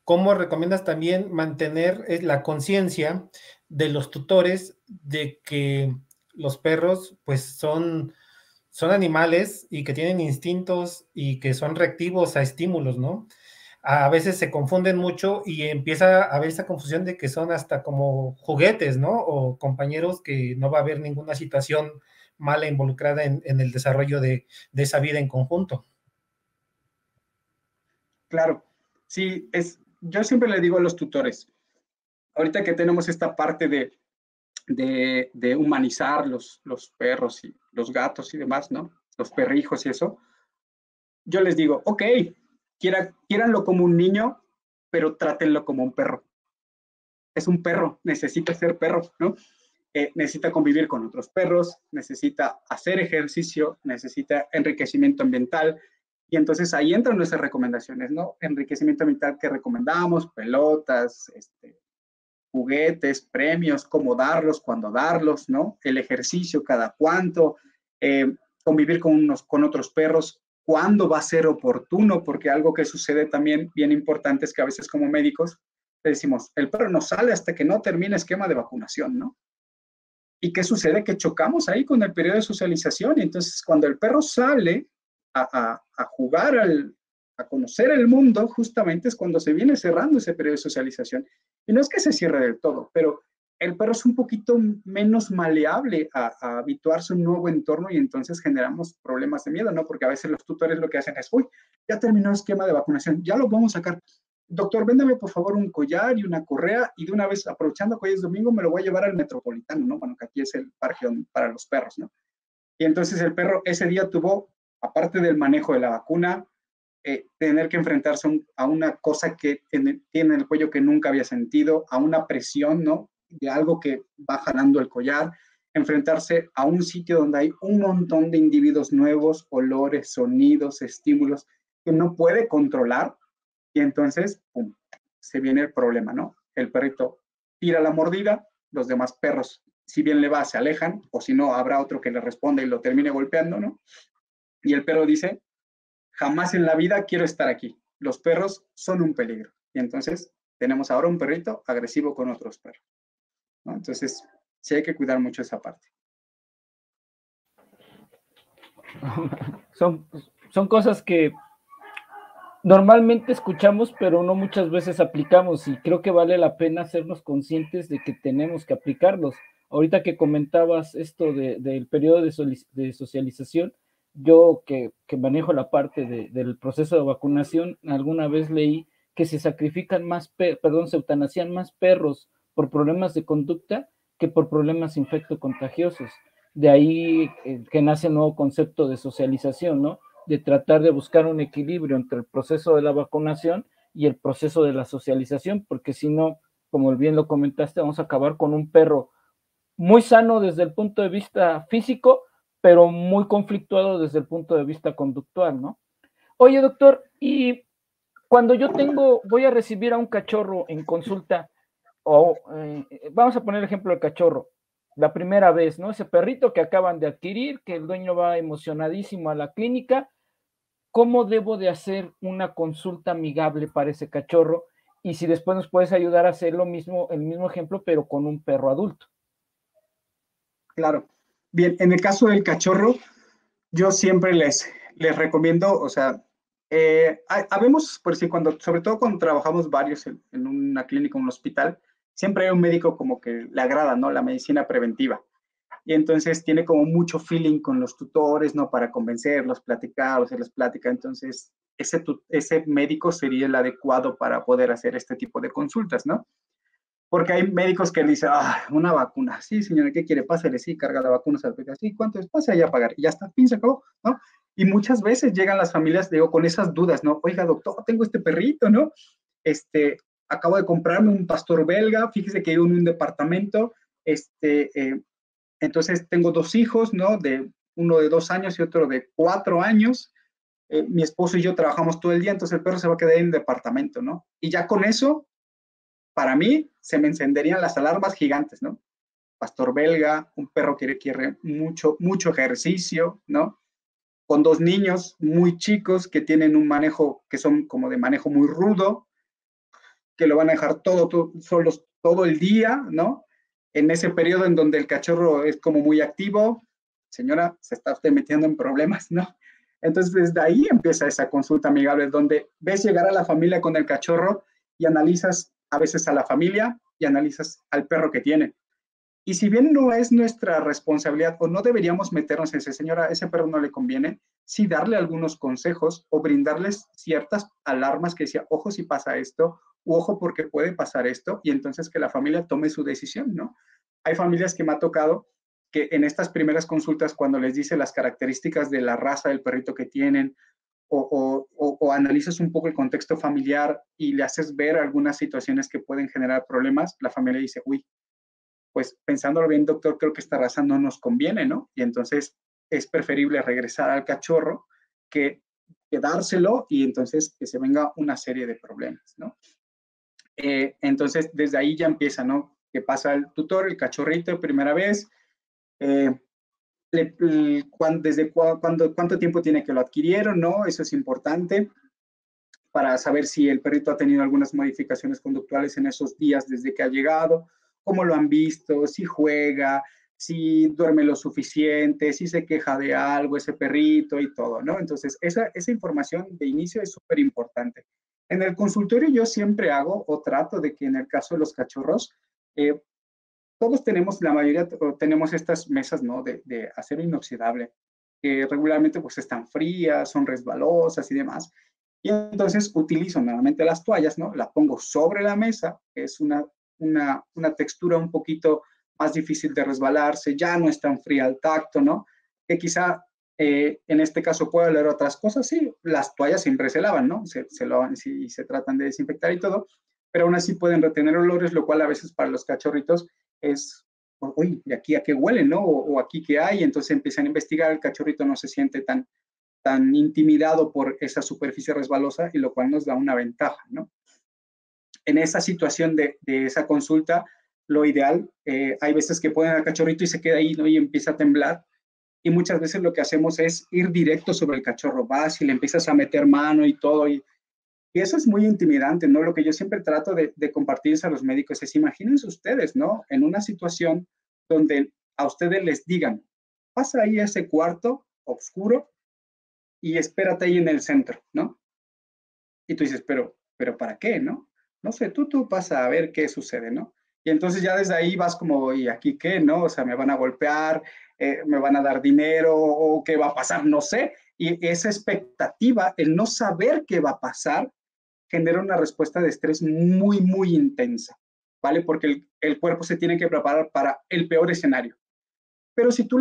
¿cómo recomiendas también mantener la conciencia de los tutores de que los perros, pues, son animales y que tienen instintos y que son reactivos a estímulos, ¿no? A veces se confunden mucho y empieza a haber esa confusión de que son hasta como juguetes, ¿no? O compañeros que no va a haber ninguna situación mala involucrada en el desarrollo de esa vida en conjunto. Claro, sí, yo siempre le digo a los tutores, ahorita que tenemos esta parte de humanizar los perros y los gatos y demás, ¿no? Los perrijos y eso, yo les digo, ok, quieranlo como un niño, pero trátenlo como un perro. Es un perro, necesita ser perro, ¿no? Necesita convivir con otros perros, necesita hacer ejercicio, necesita enriquecimiento ambiental, y entonces ahí entran nuestras recomendaciones, ¿no? Enriquecimiento ambiental que recomendamos, pelotas, juguetes, premios, cómo darlos, cuándo darlos, ¿no? El ejercicio cada cuánto, convivir con otros perros, cuándo va a ser oportuno, porque algo que sucede también bien importante es que a veces como médicos le decimos, el perro no sale hasta que no termine esquema de vacunación, ¿no? ¿Y qué sucede? Que chocamos ahí con el periodo de socialización y entonces cuando el perro sale a jugar, a conocer el mundo, justamente es cuando se viene cerrando ese periodo de socialización. Y no es que se cierre del todo, pero el perro es un poquito menos maleable a habituarse a un nuevo entorno y entonces generamos problemas de miedo, ¿no? Porque a veces los tutores lo que hacen es, uy, ya terminó el esquema de vacunación, ya lo vamos a sacar. Doctor, véndame por favor un collar y una correa y de una vez, aprovechando que hoy es domingo, me lo voy a llevar al Metropolitano, ¿no? Bueno, que aquí es el parque para los perros, ¿no? Y entonces el perro ese día tuvo, aparte del manejo de la vacuna, tener que enfrentarse a una cosa que tiene en el cuello que nunca había sentido, a una presión, ¿no? De algo que va jalando el collar, enfrentarse a un sitio donde hay un montón de individuos nuevos, olores, sonidos, estímulos que no puede controlar y entonces, pum, se viene el problema, ¿no? El perrito tira la mordida, los demás perros, si bien le va, se alejan, o si no, habrá otro que le responda y lo termine golpeando, ¿no? Y el perro dice, jamás en la vida quiero estar aquí. Los perros son un peligro. Y entonces tenemos ahora un perrito agresivo con otros perros, ¿no? Entonces, sí hay que cuidar mucho esa parte. Son cosas que normalmente escuchamos, pero no muchas veces aplicamos y creo que vale la pena hacernos conscientes de que tenemos que aplicarlos. Ahorita que comentabas esto del periodo de socialización, yo que manejo la parte del proceso de vacunación, alguna vez leí que se sacrifican más, se eutanasian más perros por problemas de conducta que por problemas infectocontagiosos. De ahí que nace el nuevo concepto de socialización, ¿no? De tratar de buscar un equilibrio entre el proceso de la vacunación y el proceso de la socialización, porque si no, como bien lo comentaste, vamos a acabar con un perro muy sano desde el punto de vista físico, pero muy conflictuado desde el punto de vista conductual, ¿no? Oye, doctor, y cuando yo voy a recibir a un cachorro en consulta, vamos a poner el ejemplo del cachorro, la primera vez, ¿no? Ese perrito que acaban de adquirir, que el dueño va emocionadísimo a la clínica, ¿cómo debo de hacer una consulta amigable para ese cachorro? Y si después nos puedes ayudar a hacer el mismo ejemplo, pero con un perro adulto. Claro. Bien, en el caso del cachorro, yo siempre les recomiendo, o sea, habemos, por decir, sobre todo cuando trabajamos varios en una clínica o un hospital, siempre hay un médico como que le agrada, ¿no? La medicina preventiva. Y entonces tiene como mucho feeling con los tutores, ¿no? Para convencerlos, platicar, hacerles plática. Entonces, ese médico sería el adecuado para poder hacer este tipo de consultas, ¿no? Porque hay médicos que dicen, una vacuna. Sí, señora, ¿qué quiere? Pásale, sí, carga la vacuna, salpica. Sí, ¿cuánto es? Pase allá a pagar. Y ya está, fin, se acabó, ¿no? Y muchas veces llegan las familias, digo, con esas dudas, ¿no? Oiga, doctor, tengo este perrito, ¿no? Acabo de comprarme un pastor belga, fíjese que vivo en un departamento, entonces tengo 2 hijos, ¿no? Uno de 2 años y otro de 4 años. mi esposo y yo trabajamos todo el día, entonces el perro se va a quedar en el departamento, ¿no? Y ya con eso, para mí, se me encenderían las alarmas gigantes, ¿no? Pastor belga, un perro que requiere mucho ejercicio, ¿no? Con 2 niños muy chicos que tienen un manejo, que son como de manejo muy rudo, que lo van a dejar solos todo el día, ¿no? En ese periodo en donde el cachorro es como muy activo, señora, se está usted metiendo en problemas, ¿no? Entonces, desde ahí empieza esa consulta amigable, donde ves llegar a la familia con el cachorro y analizas a veces a la familia y analizas al perro que tiene. Y si bien no es nuestra responsabilidad o no deberíamos meternos en ese, señora, ese perro no le conviene, sí darle algunos consejos o brindarles ciertas alarmas que decía, ojo si pasa esto, u ojo porque puede pasar esto, y entonces que la familia tome su decisión, ¿no? Hay familias que me ha tocado que en estas primeras consultas, cuando les dice las características de la raza del perrito que tienen, o analizas un poco el contexto familiar y le haces ver algunas situaciones que pueden generar problemas, la familia dice, uy, pues pensándolo bien, doctor, creo que esta raza no nos conviene, ¿no? Y entonces es preferible regresar al cachorro que dárselo y entonces que se venga una serie de problemas, ¿no? Entonces, desde ahí ya empieza, ¿no? Que pasa el tutor, el cachorrito, primera vez, cuánto tiempo tiene que lo adquirieron, ¿no? Eso es importante para saber si el perrito ha tenido algunas modificaciones conductuales en esos días desde que ha llegado, cómo lo han visto, si juega, si duerme lo suficiente, si se queja de algo ese perrito y todo, ¿no? Entonces, esa información de inicio es súper importante. En el consultorio yo siempre hago o trato de que en el caso de los cachorros, todos tenemos, la mayoría tenemos estas mesas, ¿no? De acero inoxidable, que regularmente pues están frías, son resbalosas y demás. Y entonces utilizo nuevamente las toallas, ¿no? La pongo sobre la mesa, que es una textura un poquito más difícil de resbalarse, ya no es tan fría al tacto, ¿no? Que quizá en este caso puede oler otras cosas, sí, las toallas siempre se lavan, ¿no? Se lavan y se tratan de desinfectar y todo, pero aún así pueden retener olores, lo cual a veces para los cachorritos es, uy, ¿de aquí a qué huele, no? O aquí qué hay, entonces empiezan a investigar, el cachorrito no se siente tan intimidado por esa superficie resbalosa y lo cual nos da una ventaja, ¿no? En esa situación de esa consulta, lo ideal, hay veces que ponen al cachorrito y se queda ahí, ¿no? Y empieza a temblar, y muchas veces lo que hacemos es ir directo sobre el cachorro, vas y le empiezas a meter mano y todo, y eso es muy intimidante, ¿no? Lo que yo siempre trato de compartirles a los médicos es, imagínense ustedes, ¿no? En una situación donde a ustedes les digan, pasa ahí a ese cuarto oscuro y espérate ahí en el centro, ¿no? Y tú dices, pero ¿para qué, no? No sé, tú pasa a ver qué sucede, ¿no? Y entonces ya desde ahí vas como, ¿y aquí qué, no? O sea, me van a golpear, me van a dar dinero, o qué va a pasar, no sé. Y esa expectativa, el no saber qué va a pasar, genera una respuesta de estrés muy intensa, ¿vale? Porque el cuerpo se tiene que preparar para el peor escenario. Pero si tú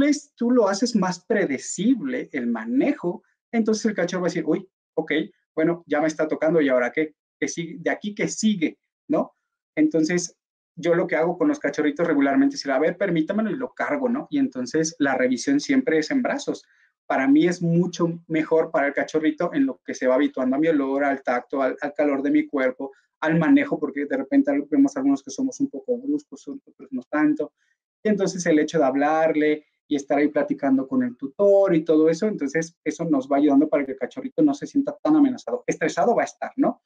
lo haces más predecible, el manejo, entonces el cachorro va a decir, uy, ok, bueno, ya me está tocando y ahora qué, de aquí qué sigue, ¿no? Entonces, yo lo que hago con los cachorritos regularmente es decir, a ver, permítamelo y lo cargo, ¿no? Y entonces la revisión siempre es en brazos. Para mí es mucho mejor para el cachorrito en lo que se va habituando a mi olor, al tacto, al calor de mi cuerpo, al manejo, porque de repente vemos algunos que somos un poco bruscos, otros no tanto. Y entonces el hecho de hablarle y estar ahí platicando con el tutor y todo eso, entonces eso nos va ayudando para que el cachorrito no se sienta tan amenazado. Estresado va a estar, ¿no?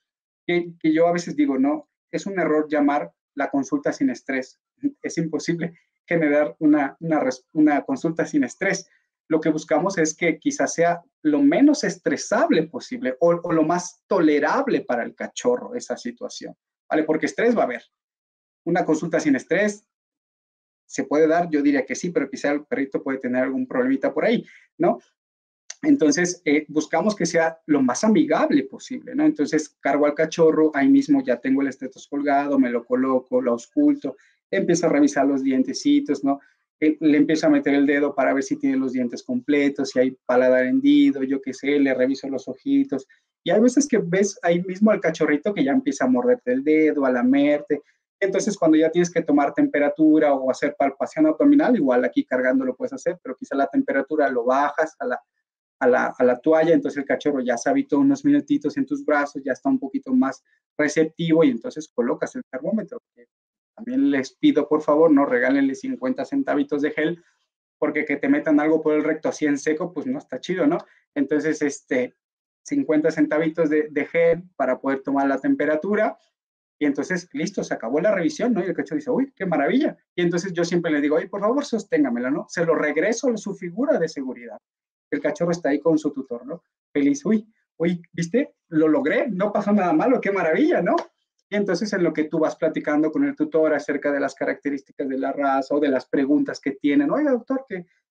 Que yo a veces digo, no, es un error llamar la consulta sin estrés. Es imposible generar una consulta sin estrés. Lo que buscamos es que quizás sea lo menos estresable posible o lo más tolerable para el cachorro esa situación, ¿vale? Porque estrés va a haber. Una consulta sin estrés se puede dar, yo diría que sí, pero quizá el perrito puede tener algún problemita por ahí, ¿no? Entonces, buscamos que sea lo más amigable posible, ¿no? Entonces, cargo al cachorro, ahí mismo ya tengo el estetoscopio colgado, me lo coloco, lo ausculto, empiezo a revisar los dientecitos, ¿no? Le empiezo a meter el dedo para ver si tiene los dientes completos, si hay paladar hendido, yo qué sé, le reviso los ojitos. Y hay veces que ves ahí mismo al cachorrito que ya empieza a morderte el dedo, a lamerte. Entonces, cuando ya tienes que tomar temperatura o hacer palpación abdominal, igual aquí cargando lo puedes hacer, pero quizá la temperatura lo bajas a la toalla, entonces el cachorro ya se habitó unos minutitos en tus brazos, ya está un poquito más receptivo y entonces colocas el termómetro. También les pido, por favor, no regálenle 50 centavitos de gel, porque que te metan algo por el recto así en seco, pues no está chido, ¿no? Entonces, 50 centavitos de gel para poder tomar la temperatura y entonces, listo, se acabó la revisión, ¿no? Y el cachorro dice, uy, qué maravilla. Y entonces yo siempre le digo, oye, por favor, sosténgamela, ¿no? Se lo regreso a su figura de seguridad. El cachorro está ahí con su tutor, ¿no? Feliz, uy, ¿viste? Lo logré, no pasó nada malo, qué maravilla, ¿no? Y entonces en lo que tú vas platicando con el tutor acerca de las características de la raza o de las preguntas que tienen, oiga, doctor,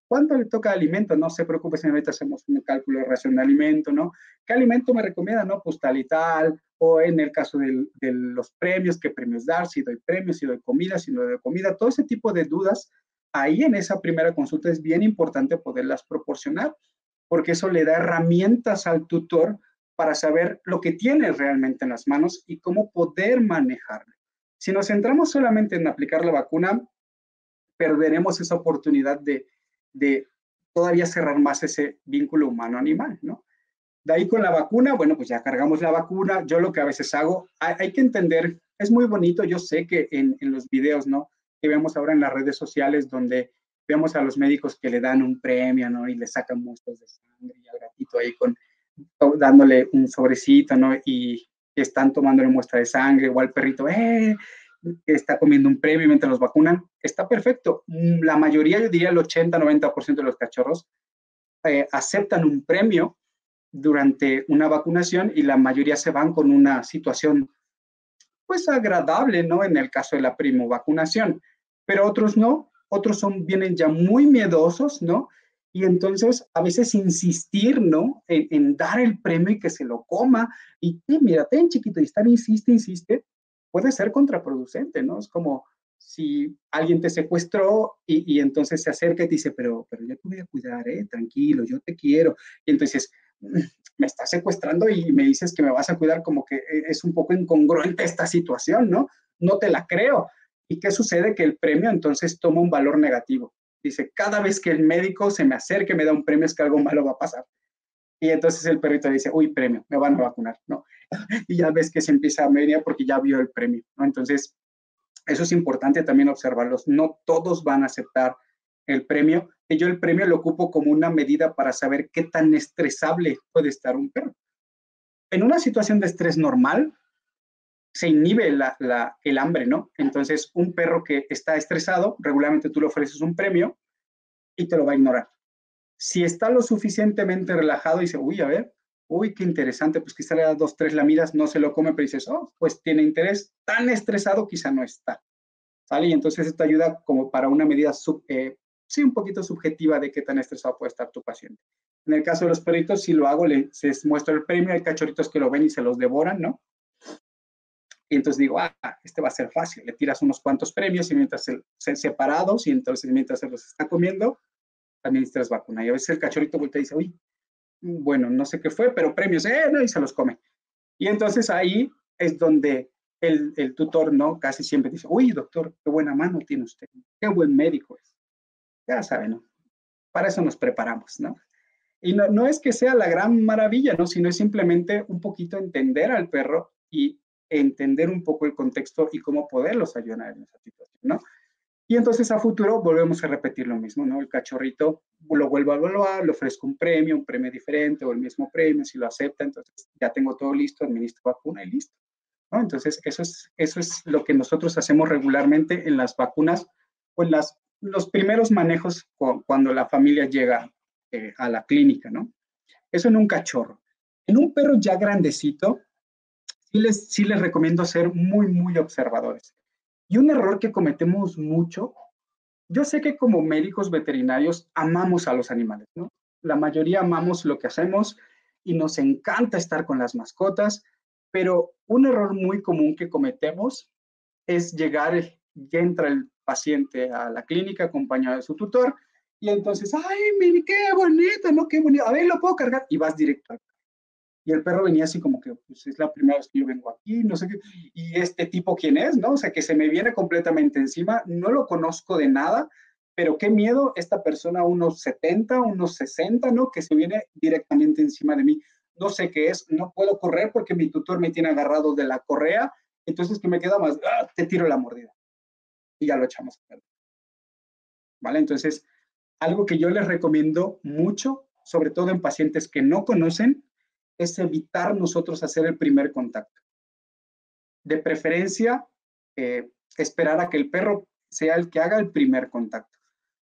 ¿cuánto le toca de alimento? No se preocupe, señorita, hacemos un cálculo de ración de alimento, ¿no? ¿Qué alimento me recomienda? No, pues tal y tal, o en el caso de los premios, ¿qué premios dar? Si doy premios, si doy comida, si no doy comida, todo ese tipo de dudas, ahí en esa primera consulta es bien importante poderlas proporcionar, porque eso le da herramientas al tutor para saber lo que tiene realmente en las manos y cómo poder manejarlo. Si nos centramos solamente en aplicar la vacuna, perderemos esa oportunidad de todavía cerrar más ese vínculo humano-animal, ¿no? De ahí con la vacuna, bueno, pues ya cargamos la vacuna. Yo lo que a veces hago, hay que entender, es muy bonito, yo sé que en los videos, ¿no? Que vemos ahora en las redes sociales donde vemos a los médicos que le dan un premio, ¿no? Y le sacan muestras de sangre y al gatito ahí dándole un sobrecito, ¿no? Y están tomándole muestra de sangre, o al perrito, que está comiendo un premio mientras los vacunan. Está perfecto. La mayoría, yo diría el 80-90% de los cachorros aceptan un premio durante una vacunación y la mayoría se van con una situación pues agradable, ¿no? En el caso de la primo vacunación, pero otros no, otros vienen ya muy miedosos, ¿no? Y entonces a veces insistir, ¿no? En dar el premio y que se lo coma y mira, ten chiquito y estar insiste, puede ser contraproducente, ¿no? Es como si alguien te secuestró y entonces se acerca y te dice, pero yo te voy a cuidar, tranquilo, yo te quiero. Y entonces me estás secuestrando y me dices que me vas a cuidar, como que es un poco incongruente esta situación, ¿no? No te la creo. ¿Y qué sucede? Que el premio entonces toma un valor negativo. Dice, cada vez que el médico se me acerque, me da un premio, es que algo malo va a pasar. Y entonces el perrito dice, uy, premio, me van a vacunar, ¿no? Y ya ves que se empieza a medir porque ya vio el premio, ¿no? Entonces, eso es importante también observarlos. No todos van a aceptar el premio, y yo el premio lo ocupo como una medida para saber qué tan estresable puede estar un perro. En una situación de estrés normal, se inhibe el hambre, ¿no? Entonces, un perro que está estresado, regularmente tú le ofreces un premio y te lo va a ignorar. Si está lo suficientemente relajado y dice, uy, a ver, uy, qué interesante, pues quizá le da 2, 3 lamidas, no se lo come, pero dices, oh, pues tiene interés, tan estresado quizá no está, ¿sale? Y entonces esto ayuda como para una medida, sí, un poquito subjetiva de qué tan estresado puede estar tu paciente. En el caso de los perritos, si lo hago, les muestro el premio, hay cachorritos que lo ven y se los devoran, ¿no? Y entonces digo, este va a ser fácil, le tiras unos cuantos premios y mientras se separados y entonces mientras se los está comiendo, administras vacuna. Y a veces el cachorrito voltea y dice, uy, bueno, no sé qué fue, pero premios, no, y se los come. Y entonces ahí es donde el tutor, ¿no? Casi siempre dice, uy, doctor, qué buena mano tiene usted, qué buen médico es. Ya saben, ¿no? Para eso nos preparamos, ¿no? Y no es que sea la gran maravilla, ¿no? Sino es simplemente un poquito entender al perro y entender un poco el contexto y cómo poderlos ayudar en esa situación, ¿no? Y entonces a futuro volvemos a repetir lo mismo, ¿no? El cachorrito lo vuelvo a evaluar, le ofrezco un premio diferente o el mismo premio, si lo acepta, entonces ya tengo todo listo, administro vacuna y listo, ¿no? Entonces eso es lo que nosotros hacemos regularmente en las vacunas o en los primeros manejos cuando la familia llega a la clínica, ¿no? Eso en un cachorro. En un perro ya grandecito, sí les recomiendo ser muy, muy observadores. Y un error que cometemos mucho, yo sé que como médicos veterinarios amamos a los animales, ¿no? La mayoría amamos lo que hacemos y nos encanta estar con las mascotas, pero un error muy común que cometemos es llegar, ya entra el paciente a la clínica acompañado de su tutor y entonces, ay, mire, qué bonito, ¿no? Qué bonito, a ver, lo puedo cargar y vas directo al y el perro venía así como que, pues es la primera vez que yo vengo aquí, no sé qué, y este tipo quién es, ¿no? O sea, que se me viene completamente encima, no lo conozco de nada, pero qué miedo esta persona, unos 70, unos 60, ¿no? Que se viene directamente encima de mí. No sé qué es, no puedo correr porque mi tutor me tiene agarrado de la correa, entonces, ¿qué me queda más? ¡Ah! Te tiro la mordida. Y ya lo echamos a perder. ¿Vale? Entonces, algo que yo les recomiendo mucho, sobre todo en pacientes que no conocen, es evitar nosotros hacer el primer contacto. De preferencia, esperar a que el perro sea el que haga el primer contacto.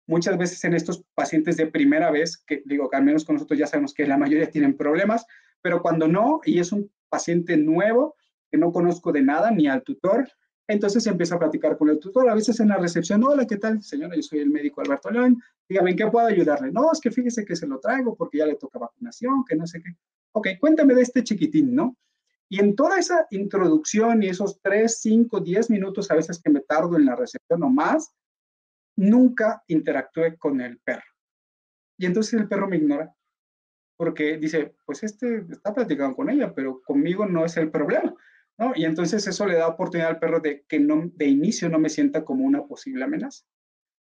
Muchas veces en estos pacientes de primera vez, que digo que al menos con nosotros ya sabemos que la mayoría tienen problemas, pero cuando no, y es un paciente nuevo, que no conozco de nada, ni al tutor, entonces empiezo a platicar con el tutor, a veces en la recepción, hola, ¿qué tal, señora? Yo soy el médico Alberto León, dígame, ¿en qué puedo ayudarle? No, es que fíjese que se lo traigo porque ya le toca vacunación, que no sé qué. Ok, cuéntame de este chiquitín, ¿no? Y en toda esa introducción y esos 3, 5, 10 minutos a veces que me tardo en la recepción o más, nunca interactué con el perro. Y entonces el perro me ignora porque dice, pues está platicando con ella, pero conmigo no es el problema, ¿no? Y entonces eso le da oportunidad al perro de que no, de inicio no me sienta como una posible amenaza.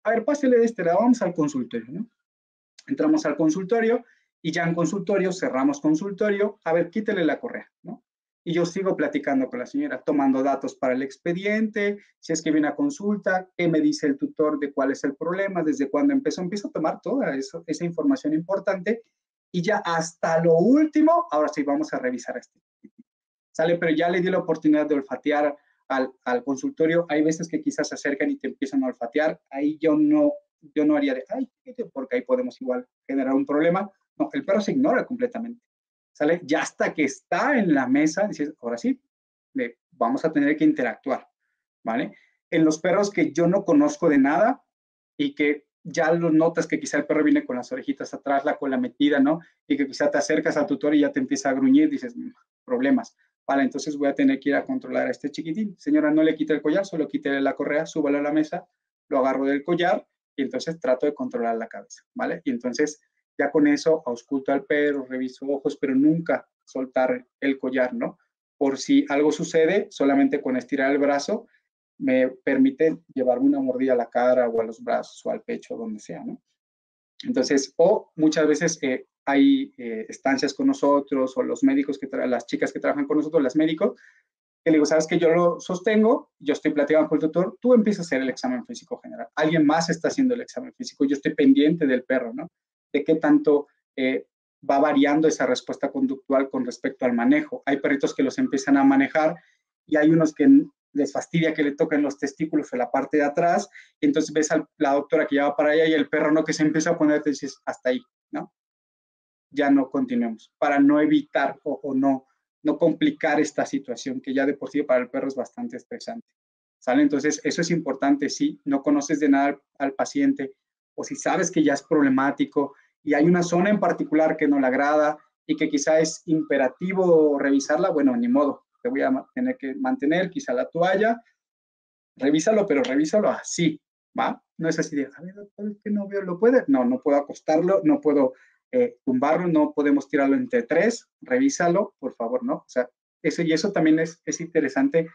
A ver, pásele de este lado, vamos al consultorio, ¿no? Entramos al consultorio y ya en consultorio cerramos consultorio, a ver, quítele la correa, ¿no? Y yo sigo platicando con la señora, tomando datos para el expediente, si es que viene a consulta, qué me dice el tutor de cuál es el problema, desde cuándo empiezo a tomar toda esa información importante y ya hasta lo último, ahora sí vamos a revisar este. Sale, pero ya le di la oportunidad de olfatear al consultorio. Hay veces que quizás se acercan y te empiezan a olfatear. Ahí yo no haría de, ay, porque ahí podemos igual generar un problema. No, el perro se ignora completamente. ¿Sale? Ya hasta que está en la mesa, dices, ahora sí, vamos a tener que interactuar, ¿vale? En los perros que yo no conozco de nada y que ya lo notas que quizá el perro viene con las orejitas atrás, la cola metida, ¿no? Y que quizá te acercas al tutor y ya te empieza a gruñir, dices, problemas. Vale, entonces voy a tener que ir a controlar a este chiquitín. Señora, no le quite el collar, solo quítele la correa, súbalo a la mesa, lo agarro del collar y entonces trato de controlar la cabeza, ¿vale? Y entonces ya con eso ausculto al perro, reviso ojos, pero nunca soltar el collar, ¿no? Por si algo sucede, solamente con estirar el brazo me permite llevarme una mordida a la cara o a los brazos o al pecho, donde sea, ¿no? Entonces, o muchas veces hay estancias con nosotros o los médicos, las chicas que trabajan con nosotros, las médicos, que le digo, sabes que yo lo sostengo, yo estoy platicando con el tutor, tú empiezas a hacer el examen físico general. Alguien más está haciendo el examen físico, yo estoy pendiente del perro, ¿no? De qué tanto va variando esa respuesta conductual con respecto al manejo. Hay perritos que los empiezan a manejar y hay unos que les fastidia que le toquen los testículos en la parte de atrás, y entonces ves a la doctora que ya va para allá y el perro no, que se empieza a poner, te dices, hasta ahí, ¿no? Ya no continuemos, para no evitar o no complicar esta situación que ya de por sí para el perro es bastante estresante. ¿Sale? Entonces, eso es importante. Si no conoces de nada al paciente o si sabes que ya es problemático y hay una zona en particular que no le agrada y que quizá es imperativo revisarla, bueno, ni modo, te voy a tener que mantener quizá la toalla, revísalo, pero revísalo así, ¿va? No es así de, a ver, es que no veo, ¿lo puede? No, no puedo acostarlo, no puedo tumbarlo, no podemos tirarlo entre tres, revísalo, por favor, ¿no? O sea, eso también es interesante,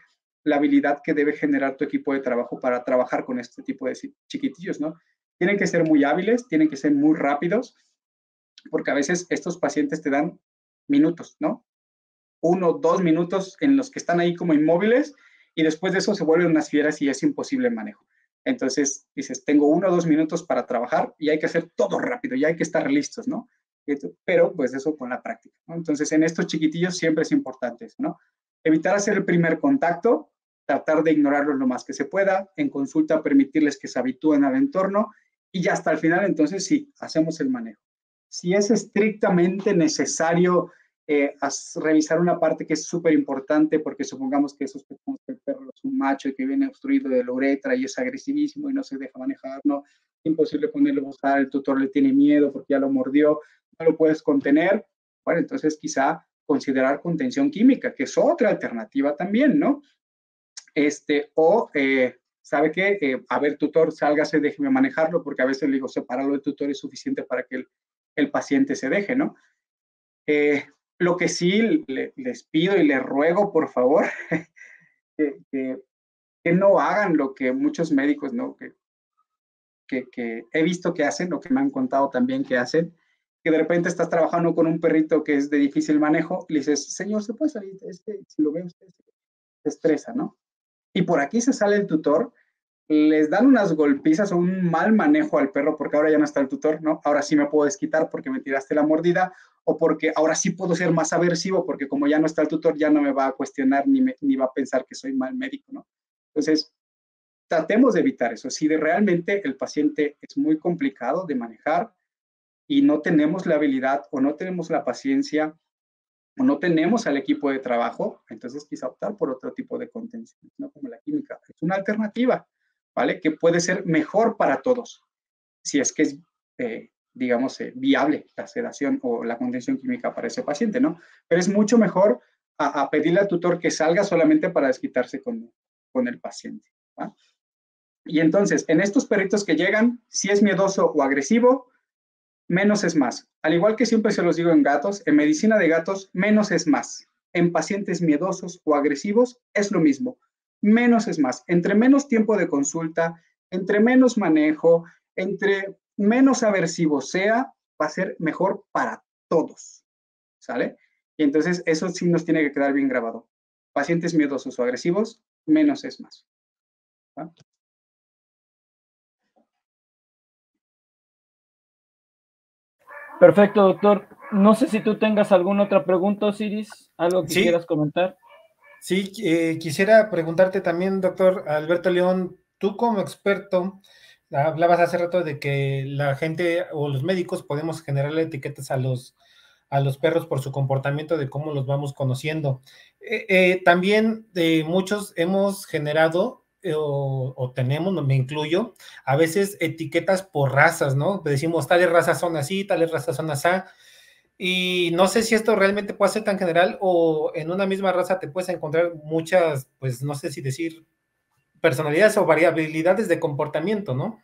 la habilidad que debe generar tu equipo de trabajo para trabajar con este tipo de chiquitillos, ¿no? Tienen que ser muy hábiles, tienen que ser muy rápidos, porque a veces estos pacientes te dan minutos, ¿no? 1, 2 minutos en los que están ahí como inmóviles y después de eso se vuelven unas fieras y es imposible el manejo. Entonces dices, tengo 1 o 2 minutos para trabajar y hay que hacer todo rápido, y hay que estar listos, ¿no? Pero pues eso con la práctica, ¿no? Entonces en estos chiquitillos siempre es importante eso, ¿no? Evitar hacer el primer contacto, tratar de ignorarlos lo más que se pueda, en consulta permitirles que se habitúen al entorno y ya hasta el final entonces sí, hacemos el manejo. Si es estrictamente necesario revisar una parte que es súper importante, porque supongamos que sospechamos que el perro es un macho y que viene obstruido de la uretra y es agresivísimo y no se deja manejar, ¿no? Imposible ponerlo a buscar, el tutor le tiene miedo porque ya lo mordió, no lo puedes contener. Bueno, entonces quizá considerar contención química, que es otra alternativa también, ¿no? ¿Sabe qué? A ver, tutor, sálgase, déjeme manejarlo, porque a veces le digo, separarlo del tutor es suficiente para que el paciente se deje, ¿no? Lo que sí les pido y les ruego, por favor, que no hagan lo que muchos médicos, ¿no? Que que he visto que hacen, o que me han contado también que hacen, que de repente estás trabajando con un perrito que es de difícil manejo, y le dices, señor, ¿se puede salir? Si lo ve usted, se estresa, ¿no? Y por aquí se sale el tutor, les dan unas golpizas o un mal manejo al perro porque ahora ya no está el tutor, ¿no? Ahora sí me puedo desquitar porque me tiraste la mordida, o porque ahora sí puedo ser más aversivo porque como ya no está el tutor ya no me va a cuestionar ni va a pensar que soy mal médico, ¿no? Entonces, tratemos de evitar eso. Si realmente el paciente es muy complicado de manejar y no tenemos la habilidad o no tenemos la paciencia o no tenemos al equipo de trabajo, entonces quizá optar por otro tipo de contención, no como la química. Es una alternativa, ¿vale? Que puede ser mejor para todos, si es que es, digamos, viable la sedación o la contención química para ese paciente, ¿no? Pero es mucho mejor a pedirle al tutor que salga solamente para desquitarse con el paciente, ¿va? Y entonces, en estos perritos que llegan, si es miedoso o agresivo, menos es más. Al igual que siempre se los digo en gatos, en medicina de gatos, menos es más. En pacientes miedosos o agresivos es lo mismo. Menos es más. Entre menos tiempo de consulta, entre menos manejo, entre menos aversivo sea, va a ser mejor para todos. ¿Sale? Y entonces eso sí nos tiene que quedar bien grabado. Pacientes miedosos o agresivos, menos es más. ¿Va? Perfecto, doctor. No sé si tú tengas alguna otra pregunta, Osiris, algo que quieras comentar. Sí, quisiera preguntarte también, doctor Alberto León, tú como experto, hablabas hace rato de que la gente o los médicos podemos generarle etiquetas a los perros por su comportamiento, de cómo los vamos conociendo. También muchos hemos generado o tenemos, me incluyo, a veces etiquetas por razas, ¿no? Decimos, tales razas son así, tales razas son así. Y no sé si esto realmente puede ser tan general o en una misma raza te puedes encontrar muchas, pues no sé si decir personalidades o variabilidades de comportamiento, ¿no?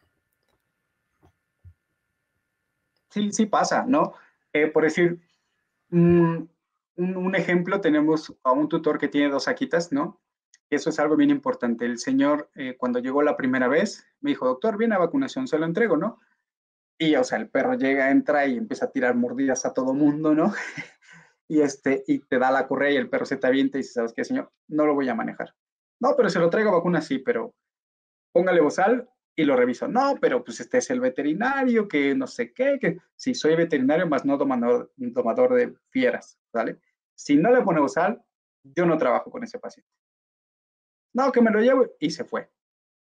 Sí, sí pasa, ¿no? Por decir, un ejemplo, tenemos a un tutor que tiene 2 Akitas, ¿no? Eso es algo bien importante. El señor, cuando llegó la primera vez, me dijo, doctor, viene a vacunación, se lo entrego, ¿no? Y, o sea, el perro llega, entra y empieza a tirar mordidas a todo mundo, ¿no? Y te da la correa y el perro se te avienta y dice, ¿sabes qué, señor? No lo voy a manejar. No, pero se lo traigo a vacuna, sí, pero póngale bozal y lo reviso. No, pero pues este es el veterinario, que no sé qué, que sí, soy veterinario, más no domador de fieras, ¿vale? Si no le pone bozal, yo no trabajo con ese paciente. No, que me lo llevo y se fue.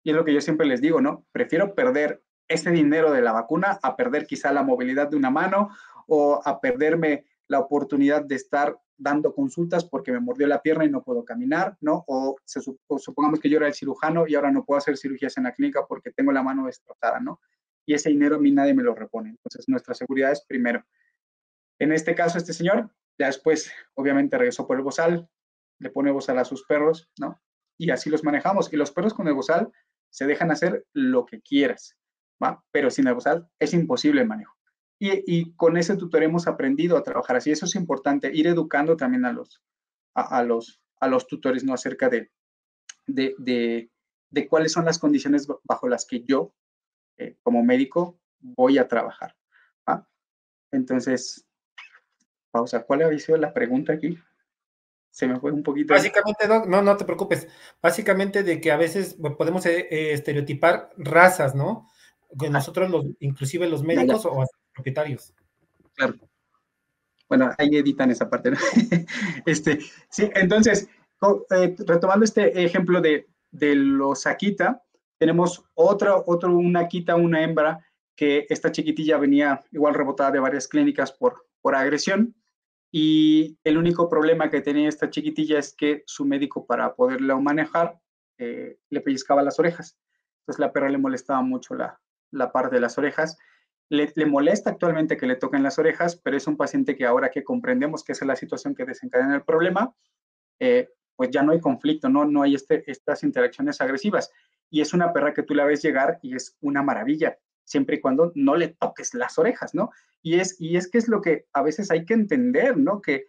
Y es lo que yo siempre les digo, ¿no? Prefiero perder ese dinero de la vacuna a perder quizá la movilidad de una mano o a perderme la oportunidad de estar dando consultas porque me mordió la pierna y no puedo caminar, ¿no? O supongamos que yo era el cirujano y ahora no puedo hacer cirugías en la clínica porque tengo la mano destrozada, ¿no? Y ese dinero a mí nadie me lo repone. Entonces, nuestra seguridad es primero. En este caso, este señor, ya después, obviamente, regresó por el bozal, le pone bozal a sus perros, ¿no? Y así los manejamos. Y los perros con el bozal se dejan hacer lo que quieras, ¿va? Pero sin el bozal es imposible el manejo. Y con ese tutor hemos aprendido a trabajar así. Eso es importante, ir educando también a los tutores, ¿no? Acerca de cuáles son las condiciones bajo las que yo, como médico, voy a trabajar, ¿va? Entonces, pausa. ¿Cuál había sido la pregunta aquí? Se me fue un poquito ahí. Básicamente, Doc, no, no te preocupes. Básicamente de que a veces podemos estereotipar razas, ¿no? Que nosotros, inclusive los Ya. médicos o hasta los propietarios. Claro. Bueno, ahí editan esa parte, ¿no? Sí, entonces, retomando este ejemplo de los Akita, tenemos una Akita, una hembra, que esta chiquitilla venía igual rebotada de varias clínicas por agresión, y el único problema que tenía esta chiquitilla es que su médico, para poderla manejar, le pellizcaba las orejas. Entonces la perra le molestaba mucho la parte de las orejas. Le molesta actualmente que le toquen las orejas, pero es un paciente que ahora que comprendemos que esa es la situación que desencadena el problema, pues ya no hay conflicto, no hay estas interacciones agresivas. Y es una perra que tú la ves llegar y es una maravilla, siempre y cuando no le toques las orejas, ¿no? Y es que es lo que a veces hay que entender, ¿no? Que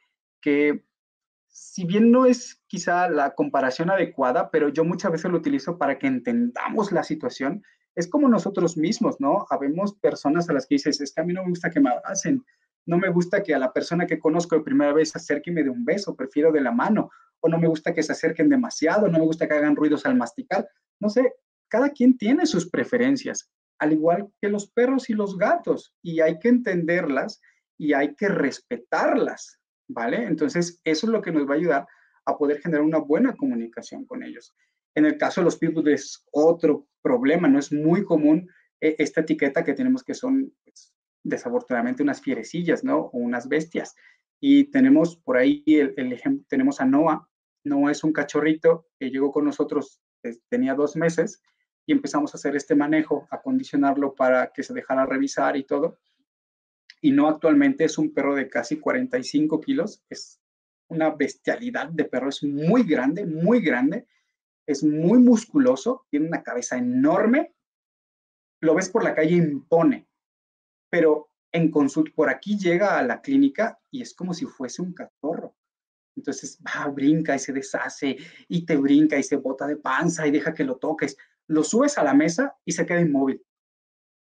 si bien no es quizá la comparación adecuada, pero yo muchas veces lo utilizo para que entendamos la situación, Es como nosotros mismos, ¿no? Habemos personas a las que dices, es que a mí no me gusta que me abracen, no me gusta que a la persona que conozco de primera vez se acerque y me dé un beso, prefiero de la mano, o no me gusta que se acerquen demasiado, no me gusta que hagan ruidos al masticar, no sé, cada quien tiene sus preferencias, al igual que los perros y los gatos, y hay que entenderlas y hay que respetarlas, ¿vale? Entonces, eso es lo que nos va a ayudar a poder generar una buena comunicación con ellos. En el caso de los pitbull es otro problema, no es muy común esta etiqueta que tenemos que son, pues, desafortunadamente, unas fierecillas, ¿no? O unas bestias. Y tenemos por ahí el ejemplo, tenemos a Noah. Noah es un cachorrito que llegó con nosotros, tenía 2 meses, y empezamos a hacer este manejo, a condicionarlo para que se dejara revisar y todo. Y no, actualmente es un perro de casi 45 kilos, es una bestialidad de perro, es muy grande, es muy musculoso, tiene una cabeza enorme, lo ves por la calle, impone, pero en consulta, por aquí llega a la clínica y es como si fuese un cachorro. Entonces va, brinca y se deshace y te brinca y se bota de panza y deja que lo toques. Lo subes a la mesa y se queda inmóvil.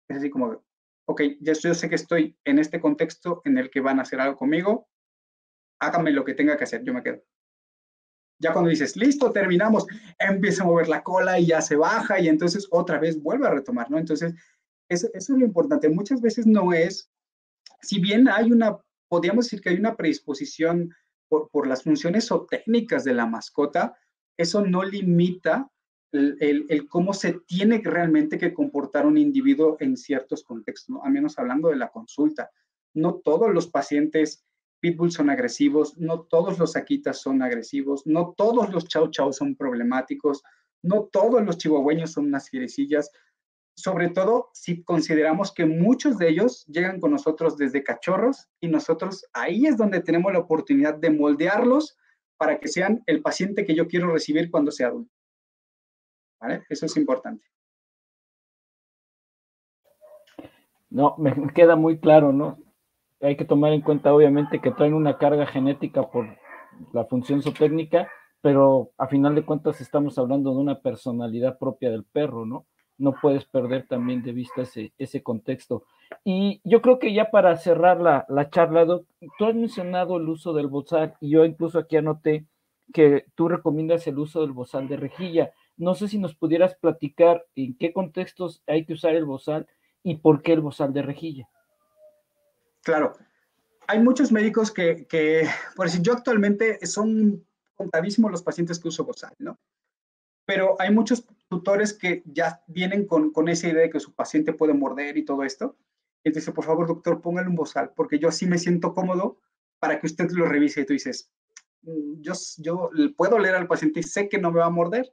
Es así como, ok, yo sé que estoy en este contexto en el que van a hacer algo conmigo, hágame lo que tenga que hacer, yo me quedo. Ya cuando dices, listo, terminamos, empieza a mover la cola y ya se baja y entonces otra vez vuelve a retomar, ¿no? Entonces, eso es lo importante. Muchas veces no es, si bien hay una, podríamos decir que hay una predisposición por las funciones o técnicas de la mascota, eso no limita el cómo se tiene realmente que comportar un individuo en ciertos contextos, ¿no? Al menos hablando de la consulta. No todos los pacientes pitbull son agresivos, no todos los akitas son agresivos, no todos los chow chow son problemáticos, no todos los chihuahueños son unas fierecillas, sobre todo si consideramos que muchos de ellos llegan con nosotros desde cachorros y nosotros ahí es donde tenemos la oportunidad de moldearlos para que sean el paciente que yo quiero recibir cuando sea adulto. ¿Vale? Eso es importante. No, me queda muy claro, ¿no? Hay que tomar en cuenta, obviamente, que traen una carga genética por la función zootécnica, pero a final de cuentas estamos hablando de una personalidad propia del perro, ¿no? No puedes perder también de vista ese contexto. Y yo creo que ya para cerrar la charla, Doc, tú has mencionado el uso del bozal y yo incluso aquí anoté que tú recomiendas el uso del bozal de rejilla. No sé si nos pudieras platicar en qué contextos hay que usar el bozal y por qué el bozal de rejilla. Claro, hay muchos médicos que, por decir, yo actualmente son contadísimos los pacientes que uso bozal, ¿no? Pero hay muchos tutores que ya vienen con esa idea de que su paciente puede morder y todo esto. Y dice, por favor, doctor, póngale un bozal, porque yo así me siento cómodo para que usted lo revise. Y tú dices, yo puedo leer al paciente y sé que no me va a morder,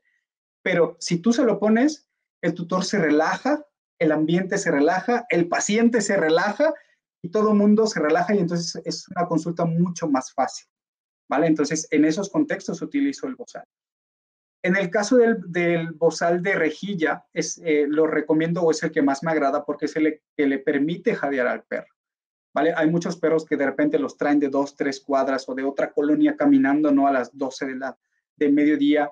pero si tú se lo pones, el tutor se relaja, el ambiente se relaja, el paciente se relaja y todo el mundo se relaja y entonces es una consulta mucho más fácil, ¿vale? Entonces, en esos contextos utilizo el bozal. En el caso del bozal de rejilla, lo recomiendo o es el que más me agrada porque es el que le permite jadear al perro, ¿vale? Hay muchos perros que de repente los traen de 2, 3 cuadras o de otra colonia caminando, ¿no? A las 12 de mediodía.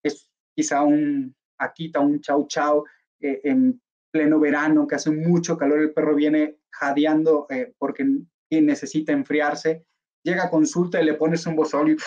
Es quizá un akita, un chau chau, en pleno verano, que hace mucho calor, el perro viene jadeando porque necesita enfriarse. Llega a consulta y le pones un bozal y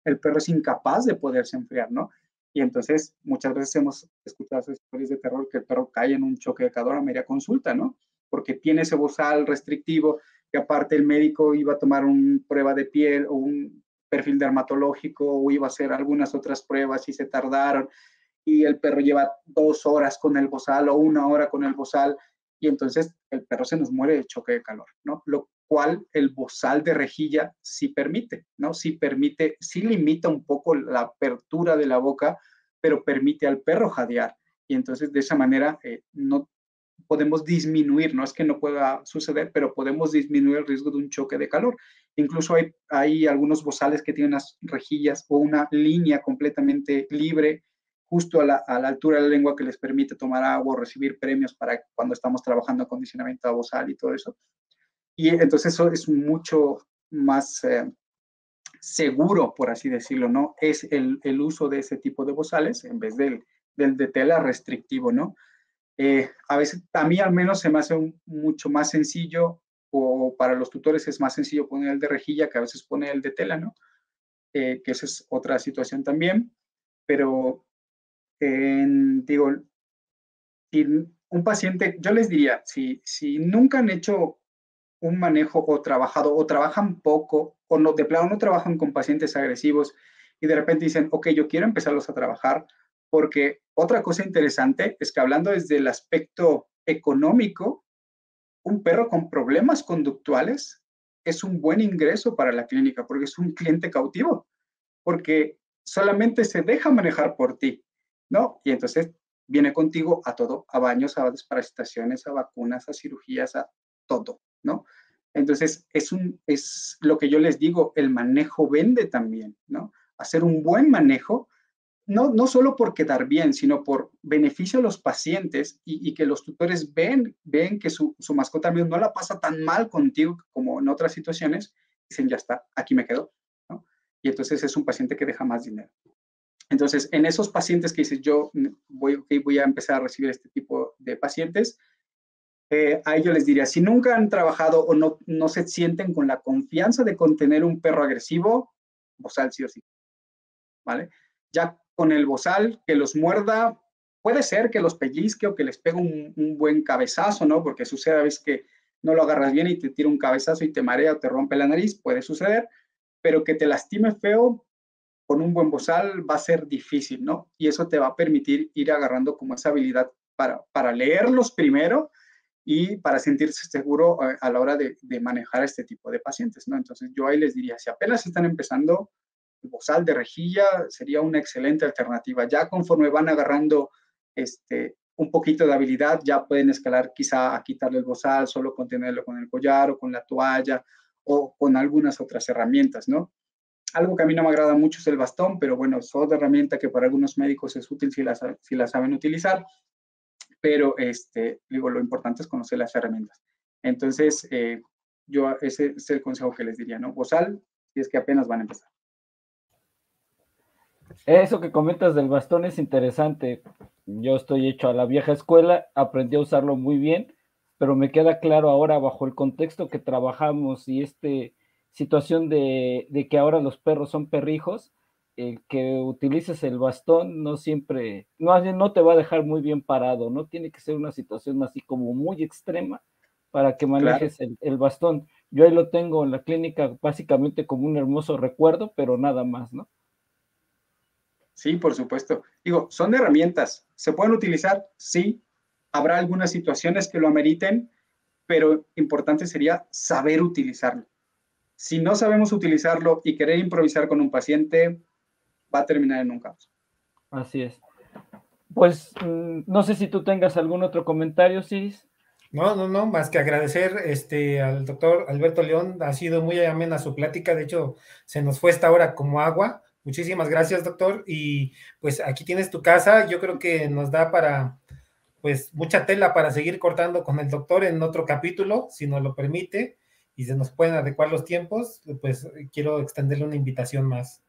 el perro es incapaz de poderse enfriar, ¿no? Y entonces muchas veces hemos escuchado esas historias de terror que el perro cae en un choque de calor a media consulta, ¿no? Porque tiene ese bozal restrictivo, que aparte el médico iba a tomar una prueba de piel o un perfil dermatológico o iba a hacer algunas otras pruebas y se tardaron y el perro lleva 2 horas con el bozal o 1 hora con el bozal y entonces el perro se nos muere de choque de calor, ¿no? Lo cual el bozal de rejilla sí permite, ¿no? Sí permite, sí limita un poco la apertura de la boca, pero permite al perro jadear. Y entonces de esa manera no podemos disminuir, no es que no pueda suceder, pero podemos disminuir el riesgo de un choque de calor. Incluso hay algunos bozales que tienen unas rejillas o una línea completamente libre justo a la altura de la lengua que les permite tomar agua o recibir premios para cuando estamos trabajando acondicionamiento de bozal y todo eso. Y entonces eso es mucho más seguro, por así decirlo, ¿no? Es el uso de ese tipo de bozales en vez del del de tela restrictivo, ¿no? A veces, a mí al menos se me hace mucho más sencillo, o para los tutores es más sencillo poner el de rejilla que a veces poner el de tela, ¿no? Que esa es otra situación también, pero digo, si un paciente, yo les diría, si nunca han hecho un manejo o trabajado, o trabajan poco, o no, de plano no trabajan con pacientes agresivos, y de repente dicen, ok, yo quiero empezarlos a trabajar, porque otra cosa interesante es que hablando desde el aspecto económico, un perro con problemas conductuales es un buen ingreso para la clínica, porque es un cliente cautivo, porque solamente se deja manejar por ti, ¿no? Y entonces viene contigo a todo, a baños, a desparasitaciones, a vacunas, a cirugías, a todo, ¿no? Entonces, es lo que yo les digo, el manejo vende también, ¿no? Hacer un buen manejo, no solo por quedar bien, sino por beneficio a los pacientes y que los tutores ven que su mascota no la pasa tan mal contigo como en otras situaciones, dicen, ya está, aquí me quedo, ¿no? Y entonces es un paciente que deja más dinero. Entonces, en esos pacientes que dices, yo voy a empezar a recibir este tipo de pacientes, a ellos les diría, si nunca han trabajado o no se sienten con la confianza de contener un perro agresivo, bozal sí o sí, ¿vale? Ya con el bozal que los muerda, puede ser que los pellizque o que les pegue un buen cabezazo, ¿no? Porque sucede a veces que no lo agarras bien y te tira un cabezazo y te marea o te rompe la nariz, puede suceder, pero que te lastime feo con un buen bozal va a ser difícil, ¿no? Y eso te va a permitir ir agarrando como esa habilidad para leerlos primero y para sentirse seguro a la hora de manejar este tipo de pacientes, ¿no? Entonces yo ahí les diría, si apenas están empezando, el bozal de rejilla sería una excelente alternativa. Ya conforme van agarrando un poquito de habilidad, ya pueden escalar quizá a quitarle el bozal, solo contenerlo con el collar o con la toalla o con algunas otras herramientas, ¿no? Algo que a mí no me agrada mucho es el bastón, pero bueno, es otra herramienta que para algunos médicos es útil si la saben utilizar, pero digo, lo importante es conocer las herramientas. Entonces, yo ese es el consejo que les diría, ¿no? Bozal, si es que apenas van a empezar. Eso que comentas del bastón es interesante. Yo estoy hecho a la vieja escuela, aprendí a usarlo muy bien, pero me queda claro ahora bajo el contexto que trabajamos y situación de que ahora los perros son perrijos, el que utilices el bastón no siempre, no te va a dejar muy bien parado, ¿no? Tiene que ser una situación así como muy extrema para que manejes el bastón. Yo ahí lo tengo en la clínica básicamente como un hermoso recuerdo, pero nada más, ¿no? Sí, por supuesto. Digo, son herramientas. ¿Se pueden utilizar? Sí. Habrá algunas situaciones que lo ameriten, pero importante sería saber utilizarlo. Si no sabemos utilizarlo y querer improvisar con un paciente, va a terminar en un caos. Así es. Pues no sé si tú tengas algún otro comentario, Ciris. No, más que agradecer al doctor Alberto León, ha sido muy amena su plática, de hecho se nos fue esta hora como agua. Muchísimas gracias, doctor, y pues aquí tienes tu casa, yo creo que nos da para pues mucha tela para seguir cortando con el doctor en otro capítulo, si nos lo permite, y se nos pueden adecuar los tiempos, pues quiero extenderle una invitación más.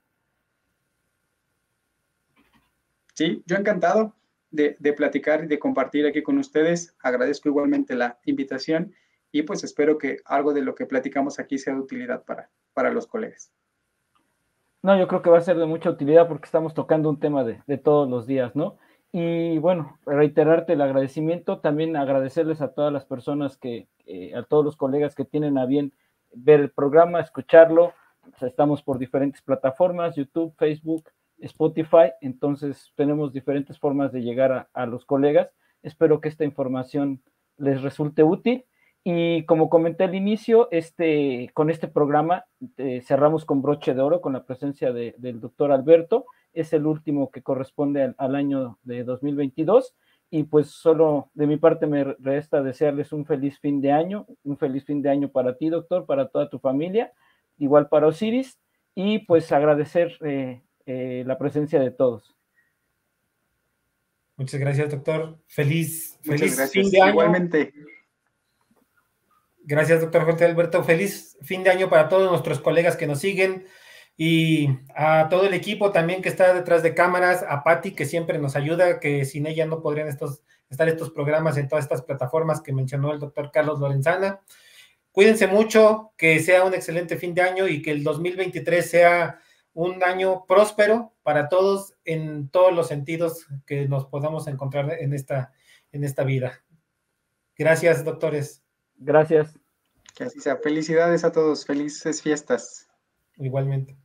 Sí, yo encantado de platicar y de compartir aquí con ustedes. Agradezco igualmente la invitación y pues espero que algo de lo que platicamos aquí sea de utilidad para los colegas. No, yo creo que va a ser de mucha utilidad porque estamos tocando un tema de todos los días, ¿no? Y bueno, reiterarte el agradecimiento, también agradecerles a todas las personas a todos los colegas que tienen a bien ver el programa, escucharlo. O sea, estamos por diferentes plataformas, YouTube, Facebook, Spotify, entonces tenemos diferentes formas de llegar a los colegas. Espero que esta información les resulte útil. Y como comenté al inicio, con este programa cerramos con broche de oro con la presencia del doctor Alberto. Es el último que corresponde al año de 2022. Y pues solo de mi parte me resta desearles un feliz fin de año para ti, doctor, para toda tu familia, igual para Osiris, y pues agradecer la presencia de todos. Muchas gracias, doctor. Feliz gracias. Fin de año. Igualmente. Gracias, doctor José Alberto. Feliz fin de año para todos nuestros colegas que nos siguen. y a todo el equipo también que está detrás de cámaras, a Patti, que siempre nos ayuda, que sin ella no podrían estar estos programas en todas estas plataformas que mencionó el doctor Carlos Lorenzana. Cuídense mucho, que sea un excelente fin de año y que el 2023 sea un año próspero para todos en todos los sentidos que nos podamos encontrar en esta vida. Gracias, doctores. Gracias. Que así sea. Felicidades a todos. Felices fiestas. Igualmente.